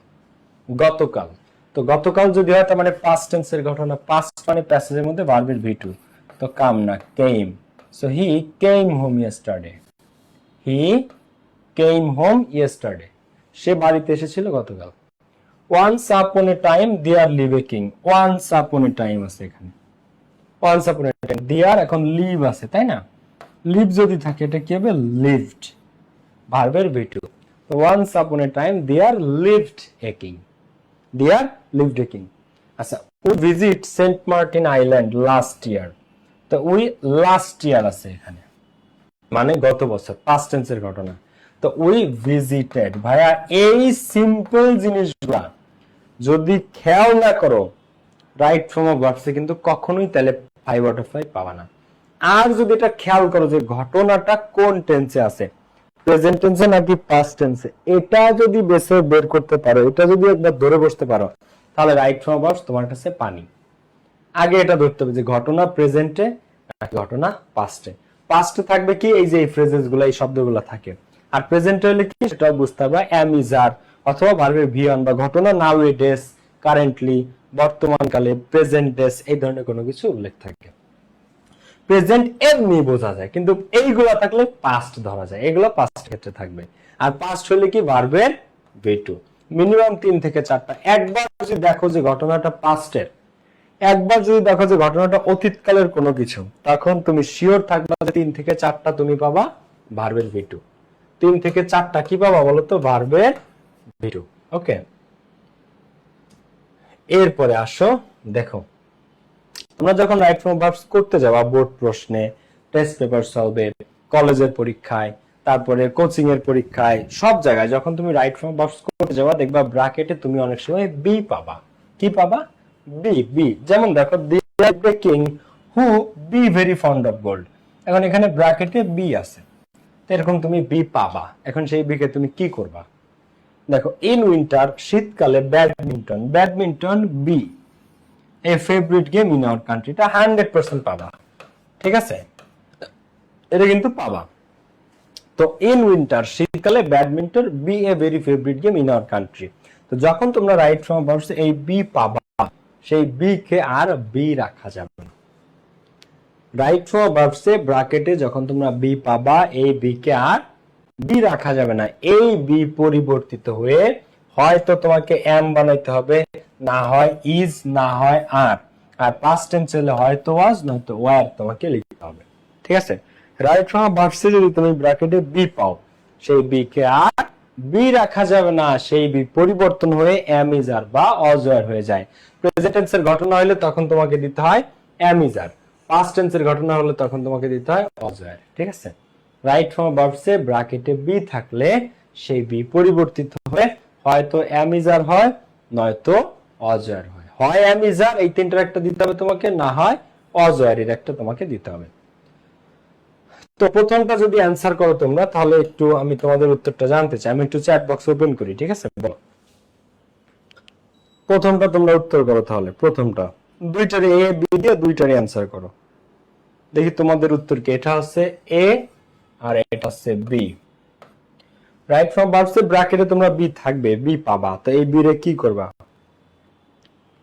গতকাল। তো গতকাল যদি হয় তার মানে পাস্ট টেন্সের ঘটনা, পাস্ট মানে প্যাসেজের মধ্যে ভার্বের ভি2, তো কাম না came. So he came home yesterday, he came home yesterday, সে বাড়িতে এসেছিল গতকাল। Once upon a time there live a king, once upon a time আছে এখানে, ওয়ান্স আপন এ টাইম, দেয়ার এখন লিভ আছে তাই না, লিভ যদি থাকে এটা কি হবে, লিভড, ভার্বের ভি2। তো once upon a time there lived a king, there lived a king. আচ্ছা, we visit Saint Martin island last year, তো উই লাস্ট ইয়ার আছে এখানে মানে গত বছর, পাস্ট টেন্সের ঘটনা। তো উই ভিজিটেড, ভাইয়া এই সিম্পল জিনিসগুলা যদি খেয়াল না করো রাইট ফর্ম অফ ভার্বসে কিন্তু কখনোই তাহলে 5/5 পাবা না। আর যদি এটা খেয়াল করো যে ঘটনাটা কোন টেন্সে আছে, প্রেজেন্ট টেন্সে নাকি পাস্ট টেন্সে, এটা যদি বেসে বের করতে পারো, এটা যদি একবার ধরে বসতে পারো, তাহলে রাইট ফর্ম অফ ভার্বস তোমার কাছে পানি। আগে এটা ধরতে হবে যে ঘটনা প্রেজেন্টে নাকি ঘটনা পাস্টে। পাস্টে থাকবে কি, এই যে এই ফ্রেজেস গুলো, এই শব্দগুলো থাকে। আর প্রেজেন্টে হলে কি সেটাও বুঝতে হবে, অ্যাম ইজ আর অথবা ভার্বের ভি1 বা ঘটনা নাও এ ডেস, কারেন্টলি, বর্তমানকালে, প্রেজেন্ট ডেস, এই ধরনের কোনো কিছু উল্লেখ থাকে। প্রেজেন্ট এমনি বোঝা যায়, কিন্তু এইগুলা থাকলে পাস্ট ধরা যায়, এগুলো পাস্ট ক্ষেত্রে থাকবে। আর পাস্ট হলে কি ভার্বের ভি2, মিনিমাম 3 থেকে 4টা। একবার যদি দেখো যে ঘটনাটা পাস্টের, একবার যদি দেখো যে ঘটনাটা অতীতকালের কোনো কিছু, তখন তুমি শিওর থাকবা যে 3 থেকে 4টা তুমি পাবা ভার্বের ভি2। 3 থেকে 4টা কি পাবা বলতো, ভার্বের ভি2। ওকে, এরপরে আসো দেখো, তোমরা যখন রাইট ফর্ম ভার্বস করতে যাবা বোর্ড প্রশ্নে, টেস্ট পেপার সলভে, কলেজের পরীক্ষায়, তারপরে কোচিং এর পরীক্ষায়, সব জায়গায় যখন তুমি রাইট ফর্ম ভার্বস করতে যাবা দেখবা ব্র্যাকেটে তুমি অনেক সময় বি পাবা। কি পাবা? বি। যেমন দেখো, the king who be very fond of gold, এখন এখানে ব্র্যাকেটে বি আছে, তো এরকম তুমি বি পাবা। এখন সেই বি কে তুমি কি করবা? দেখো, ইন উইন্টার, শীতকালে, badminton be, a favourite game in our country, এটা 100% পাবা, ঠিক আছে, এটা কিন্তু পাবা। তো ইন উইন্টার, শীতকালে badminton be a very favourite game in our country. তো যখন তোমরা রাইট ফ্রম ভার্বসে এই বি পাবা, সেই বি কে আর বি রাখা যাবে না। রাইট ফ্রম ভার্বসে ব্র্যাকেটে যখন তোমরা বি পাবা, এই বি কে আর বি রাখা যাবে না। এই বি পরিবর্তিত হয়ে হয়তো তোমাকে এম বানাইতে হবে, না হয় ইজ, না হয় আর। আর পাস্ট টেন্স হলে হয়তো ওয়াজ নয়তো ওয়্যার তোমাকে লিখতে হবে, ঠিক আছে। রাইট ফ্রম ভার্বসে যদি তুমি ব্র্যাকেটে বি পাও, সেই বি কে আর বি রাখা যাবে না, সেই বি পরিবর্তন হয়ে এম ইজ আর বা ওয়াজ ওয়্যার হয়ে যায়। প্রেজেন্ট টেন্সের ঘটনা হলে তখন তোমাকে দিতে হয় এম ইজ আর, পাস্ট টেন্সের ঘটনা হলে তখন তোমাকে দিতে হয় ওয়াজ ওয়্যার, ঠিক আছে। রাইট ফ্রম ভার্বসে ব্র্যাকেটে বি থাকলে সেই বি পরিবর্তিত হয়ে হয়তো এম ইজ আর হয় নয়তো ওয়াজ ওয়্যার হয়। হয় এম ইজ আর, এই তিনটার একটা দিতে হবে তোমাকে, না হয় ওয়াজ ওয়্যার এর একটা তোমাকে দিতে হবে। তো প্রথমটা যদি অ্যানসার করো তোমরা, তাহলে একটু আমি তোমাদের উত্তরটা জানতে চাই। আমি একটু চ্যাট বক্স ওপেন করি, ঠিক আছে, বলো প্রথমটা তোমরা উত্তর করো। তাহলে প্রথমটা দুইটারই এ বি দিয়ে দুইটারই অ্যানসার করো, দেখি তোমাদের উত্তর কি। এটা হচ্ছে এ আর এটা হচ্ছে বি। রাইট ফ্রম ভার্বসে ব্র্যাকেটে তোমরা বি থাকবে, বি পাবা, তো এই বি রে কি করবা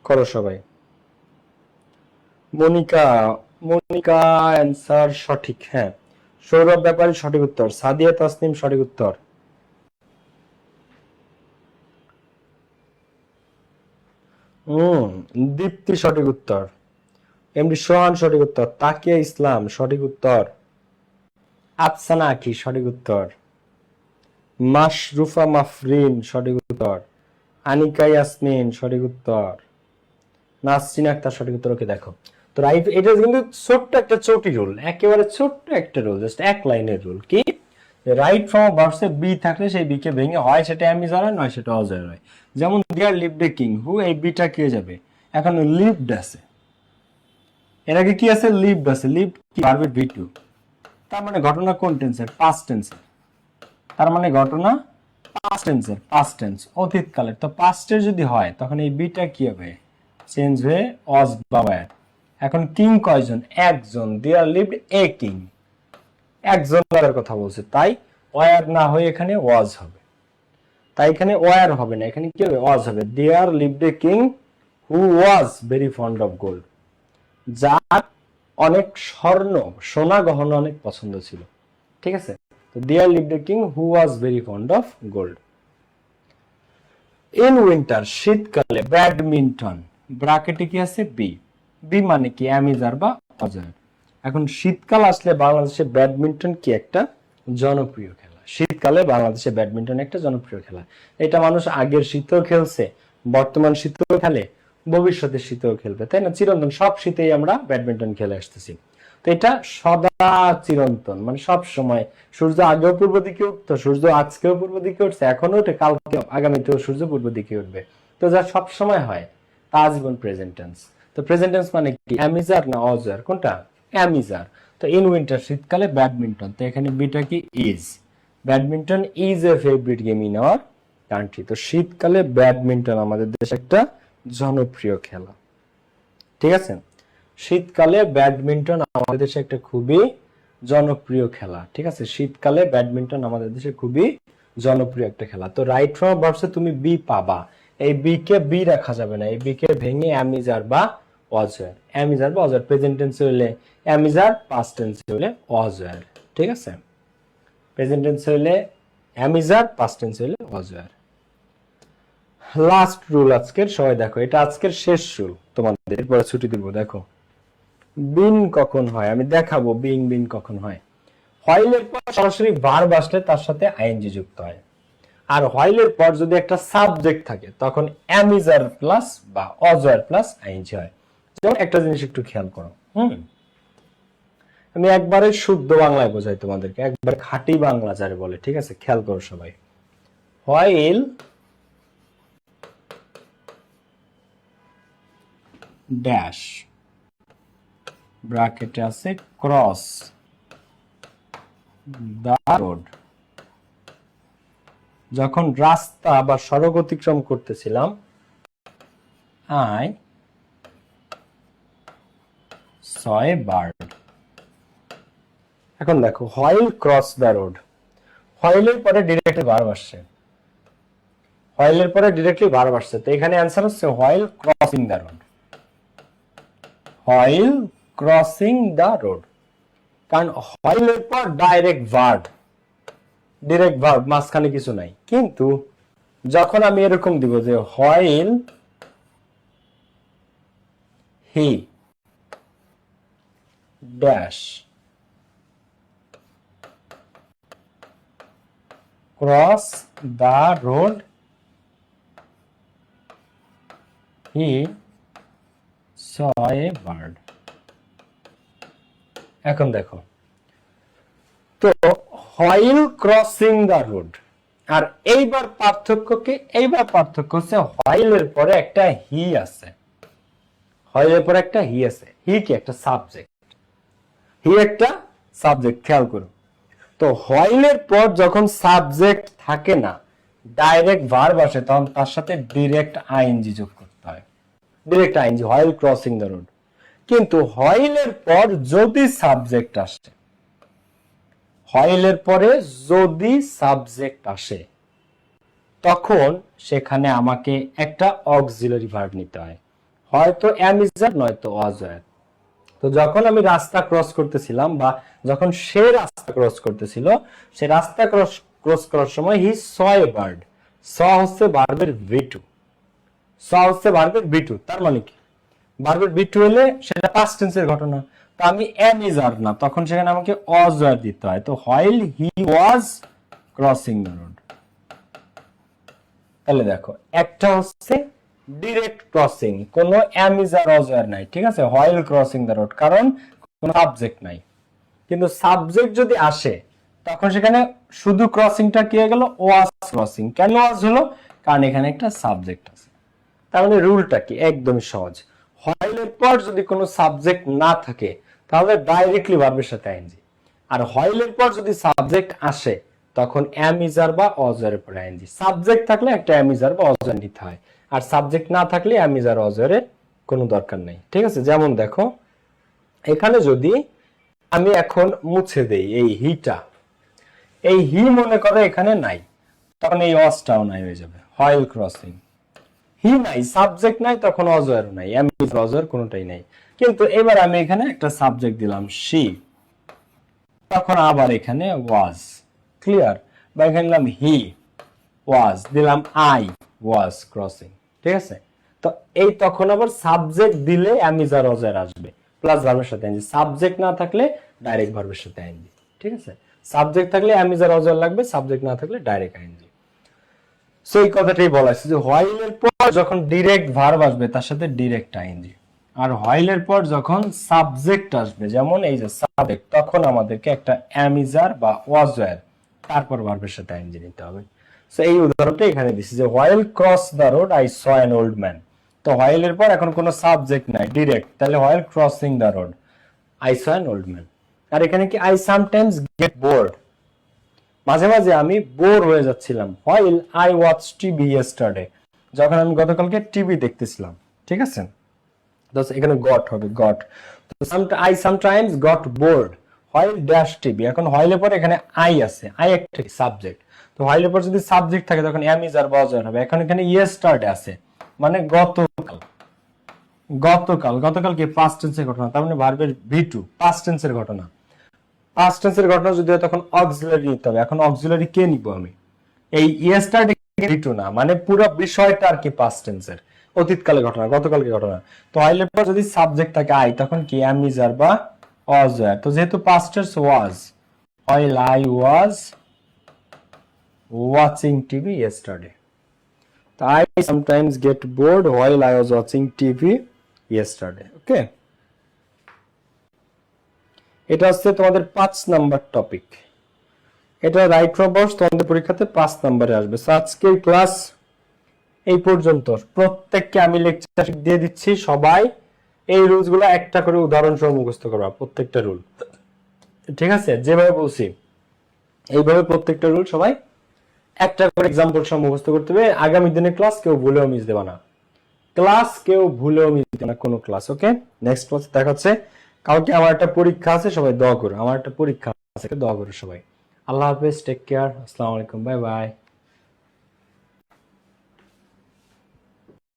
করো সবাই। মনিকা, মনিকা অ্যানসার সঠিক, হ্যাঁ। সৌরভ ব্যাপারী সঠিক উত্তর। সাদিয়া তাসনিম সঠিক উত্তর। দীপ্তি সঠিক উত্তর। এমডি সোহান সঠিক উত্তর। তাকিয়া ইসলাম সঠিক উত্তর। আফসানা আখি সঠিক উত্তর। মাশরুফা মাফরিন সঠিক উত্তর। আনিকা ইয়াসমিন সঠিক উত্তর। নাসরিন আক্তার সঠিক উত্তর। ওকে, দেখো তো রাইট, এটা কিন্তু ছোট্ট একটা চটি রুল, একেবারে ছোট্ট একটা রুল, জাস্ট এক লাইনের রুল। কি, রাইট ফ্রম ভার্বসে বি থাকলে সেই বি কে ভেঙে হয় সেটা অ্যামিজার হয়, নয় সেটা অজার হয়। যেমন দেয়ার লিভড এ কিং, হু, এই বিটা কে যাবে, এখন লিভড আছে, এর আগে কি আছে, লিভড আছে। লিভড কি, ভার্বের ভি টু, তার মানে ঘটনা কোন টেন্সের, পাস্ট টেন্সের। তার মানে ঘটনা পাস্ট টেন্সের, পাস্ট টেন্স অতীতকালের। তো পাস্টের যদি হয় তখন এই বিটা কি হবে, চেঞ্জ হয়ে অজ বা ওয়্যার। এখন কিং কয়জন, একজন। দেয়ার লিভড এ কিং, একজনের কথা বলছে, তাই ওয়্যার না হয়ে এখানে ওয়াজ হবে। তাই এখানে ওয়্যার হবে না, এখানে কি হবে, ওয়াজ হবে। There lived a king who was very fond of gold, যার অনেক স্বর্ণ, সোনা গহনা অনেক পছন্দ ছিল, ঠিক আছে। তো there lived a king who was very fond of gold. In winter, শীতকালে ব্যাডমিন্টন, ব্র্যাকেটে কি আছে বি, বি মানে কি অ্যামিজার বা অজার। এখন শীতকাল আসলে বাংলাদেশে ব্যাডমিন্টন কি একটা জনপ্রিয় খেলা। শীতকালে বাংলাদেশে ব্যাডমিন্টন একটা জনপ্রিয় খেলা। এটা মানুষ আগের শীতেও খেলছে, বর্তমান শীতেও খেলে, ভবিষ্যতে শীতেও খেলবে, তাই না। চিরন্তন সব শীতেই আমরা ব্যাডমিন্টন খেলে আসতেছি। তো এটা সদা চিরন্তন, মানে সব সময়। সূর্য আগেও পূর্ব দিকে উঠতো, সূর্য আজকেও পূর্ব দিকে উঠছে, এখনো উঠে, কালকে আগামীতেও সূর্য পূর্ব দিকে উঠবে। তো যা সব সময় হয় তা জীবন প্রেজেন্ট টেন্স। তো প্রেজেন্ট টেন্স মানে কি, অ্যামিজার না অজার, কোনটা, অ্যামিজার। তো ইন উইন্টার, শীতকালে ব্যাডমিন্টন, তো এখানে বিটা কি, is. Badminton is a favourite game in our country. তো শীতকালে ব্যাডমিন্টন আমাদের দেশে একটা জনপ্রিয় খেলা, ঠিক আছে। শীতকালে ব্যাডমিন্টন আমাদের দেশে একটা খুবই জনপ্রিয় খেলা, ঠিক আছে। শীতকালে ব্যাডমিন্টন আমাদের দেশে খুবই জনপ্রিয় একটা খেলা। তো রাইট ফ্রম ভার্বসে তুমি বি পাবা, এই বি কে বি রাখা যাবে না, এই বি কে ভেঙে অ্যামিজার বা অজার, অ্যামিজার বা অজার। প্রেজেন্ট টেন্সে হলে অ্যামিজার, পাস্ট টেন্সে হলে অজার, ঠিক আছে। প্রেজেন্ট টেন্সে হলে অ্যামিজার, পাস্ট টেন্সে হলে অজার। লাস্ট রুল আজকের, সবাই দেখো, এটা আজকের শেষ রুল, তোমাদের এরপরে ছুটি দিব। দেখো বিন কখন হয়, আমি দেখাবো বিং বিন কখন হয়। হোয়াইলের পর সরাসরি ভার্ব আসলে তার সাথে আইএনজি যুক্ত হয়। আর হোয়াইলের পর যদি একটা সাবজেক্ট থাকে তখন অ্যামিজার প্লাস বা অজার প্লাস আইএনজি হয়। যেমন একটা জিনিস একটু খেয়াল করো, আমি একবারে শুদ্ধ বাংলায় বোঝাই তোমাদেরকে, একবার খাঁটি বাংলা যারে বলে, ঠিক আছে। খেয়াল করো সবাই। হোয়াইল ড্যাশ, ব্র্যাকেটে আছে ক্রস দা রোড, যখন রাস্তা বা সড়ক অতিক্রম করতেছিলাম, আই সয় বার্ড। এখন দেখো হোয়াইল ক্রস দ্য রোড, হোয়াইলের পরে ডিরেক্টলি ভার্ব আসছে, হোয়াইলের পরে ডিরেক্টলি ভার্ব আসছে, তো এখানে অ্যান্সার হচ্ছে while crossing the road, while crossing the road. কারণ হোয়াইলের পর ডাইরেক্ট ভার্ব, ডিরেক্ট ভার্ব, মাঝখানে কিছু নাই। কিন্তু যখন আমি এরকম দিব যে while he dash cross the road he saw a bird। এখন দেখো তো হোয়াইল ক্রসিং দ্য রোড, আর এইবার পার্থক্য কি? এইবার পার্থক্য হচ্ছে হোয়াইলের পরে একটা হি আছে, হোয়াইলের পরে একটা হি আছে। হি কি? একটা সাবজেক্ট, হি একটা সাবজেক্ট, খেয়াল করো। তো হোয়াইলের পর যখন সাবজেক্ট থাকে না, ডাইরেক্ট ভার্ব আসে, তখন তার সাথে ডিরেক্ট আইএনজি যোগ করতে হয়, direct ING, while crossing the road. কিন্তু হোয়াইলের পর যদি সাবজেক্ট আসে, হোয়াইলের পরে যদি সাবজেক্ট আসে, তখন সেখানে আমাকে একটা অক্সিলারি ভার্ব নিতে হয়, হয়তো am is are নয়তো was were। তো যখন আমি রাস্তা ক্রস করতেছিলাম, বা যখন সে রাস্তা ক্রস করতেছিল, সে রাস্তা ক্রস করার সময় হি স এ বার্ড, স হচ্ছে ভার্বের V2, স হচ্ছে ভার্বের V2। তার মানে কি? ভার্বের V2 হলে সেটা পাস্ট টেন্সের ঘটনা, তো আমি am is are না, তখন সেখানে আমাকে was were দিতে হয়। তো while he was crossing the road, তাহলে দেখো একটা হচ্ছে ডিরেক্ট ক্রসিং, কোনো am is are was were নাই, ঠিক আছে, while crossing the road, কারণ কোনো সাবজেক্ট নাই। কিন্তু সাবজেক্ট যদি আসে, তখন সেখানে শুধু ক্রসিংটা কি হয়ে গেল? was crossing. কেন was হলো? কারণ এখানে একটা সাবজেক্ট আছে। তার মানে রুলটা কি? একদমই সহজ। হোয়াইলের পর যদি কোনো সাবজেক্ট না থাকে, তাহলে ডাইরেক্টলি ভার্বের সাথে আইএনজি। আর হোয়াইলের পর যদি সাবজেক্ট আসে, তখন am is are বা was were এর পরে আইএনজি। সাবজেক্ট থাকলে একটা am is are বা was were নিতে হয়, আর সাবজেক্ট না থাকলে am is are was were এর কোনো দরকার নেই, ঠিক আছে। যেমন দেখো এখানে যদি আমি এখন মুছে দেই এই হিটা, এই হি মনে করো এখানে নাই, তখন এই wasটাও নাই হয়ে যাবে, হোয়াইল ক্রসিং। হি নাই, সাবজেক্ট নাই, তখন was were নাই, am is was were কোনোটাই নাই। কিন্তু এবার আমি এখানে একটা সাবজেক্ট দিলাম she, তখন আবার এখানে was, ক্লিয়ার। বা এখানে দিলাম হি was, দিলাম I was crossing, ঠিক আছে। তো এই তখন আবার সাবজেক্ট দিলে am is are was were আসবে, প্লাস ভার্বের সাথে আইএনজি। সাবজেক্ট না থাকলে ডাইরেক্ট ভার্বের সাথে আইএনজি, ঠিক আছে। সাবজেক্ট থাকলে am is are was were লাগবে, সাবজেক্ট না থাকলে ডাইরেক্ট আইএনজি। সো এই কথাটাই বলা আছে যে হোয়াইলের পর যখন ডিরেক্ট ভার্ব আসবে, তার সাথে ডিরেক্ট আইএনজি। আর হোয়াইলের পর যখন সাবজেক্ট আসবে, যেমন এই যে সাবজেক্ট, তখন আমাদেরকে একটা am is are বা was were, তারপর ভার্বের সাথে আইএনজি নিতে হবে। সো এই উদাহরণটা এখানে দিছি যে while cross the road I saw an old man. তো হোয়াইলের পর এখন কোনো সাবজেক্ট নাই, ডিরেক্ট, তাহলে while crossing the road I saw an old man. আর এখানে কি আই সামটাইমস গেট বোর্ড, মাঝে মাঝে আমি বোর হয়ে যাচ্ছিলাম। While I watch TV yesterday, যখন আমি গতকালকে টিভি দেখতেছিলাম, ঠিক আছে। তো এখানে গট হবে, goat. I sometimes goat board while dash TV. এখন হোয়াইলের পরে এখানে আই আছে, আই একটা সাবজেক্ট। তো হোয়াইলের পর যদি সাবজেক্ট থাকে, তখন am is are was were হবে। এখন এখানে ইয়েস্টারডে আছে, মানে গতকাল, গতকাল, গতকাল কি পাস্ট টেন্সের ঘটনা, তার মানে ভার্বের V2 পাস্ট টেন্সের ঘটনা। পাস্ট টেন্সের ঘটনা যদি হয়, তখন অক্সিলারি নিতে হবে। এখন অক্সিলারি কে নিব আমি? এই ইয়েস্টারডে V2 না, মানে পুরো বিষয়টা আর কি পাস্ট টেন্সের, অতীতকালের ঘটনা, গতকালকে ঘটনা। তো হোয়াইলের পর যদি সাবজেক্ট থাকে আই, তখন কি am is are বা was were। তো যেহেতু past tense was, while I was watching TV yesterday, তো I sometimes get bored while I was watching TV yesterday, ওকে। এটা হচ্ছে তোমাদের 5 নাম্বার টপিক। এটা রাইট রবার্স তোমাদের পরীক্ষাতে 5 নম্বরে আসবে। সো আজকের ক্লাস এই পর্যন্ত। প্রত্যেককে আমি লেকচার দিয়ে দিচ্ছি, সবাই এই রুলসগুলো একটা করে উদাহরণ সহ মুখস্থ করবা, প্রত্যেকটা রুল, ঠিক আছে। যেভাবে বলছি এইভাবে প্রত্যেকটা রুল সবাই একটা করে এক্সাম্পল সহ মুখস্থ করতে হবে। আগামী দিনে ক্লাস কেউ ভুলেও মিস দেবা না, ক্লাস কেউ ভুলেও মিস দেবে না, কোনো ক্লাস, ওকে। নেক্সট ক্লাসে দেখা হচ্ছে। কালকে আমার একটা পরীক্ষা আছে, সবাই দোয়া করো। আমার একটা পরীক্ষা আছে, দোয়া করো সবাই। আল্লাহ হাফেজ, টেক কেয়ার, আসসালামু আলাইকুম, বাই বাই।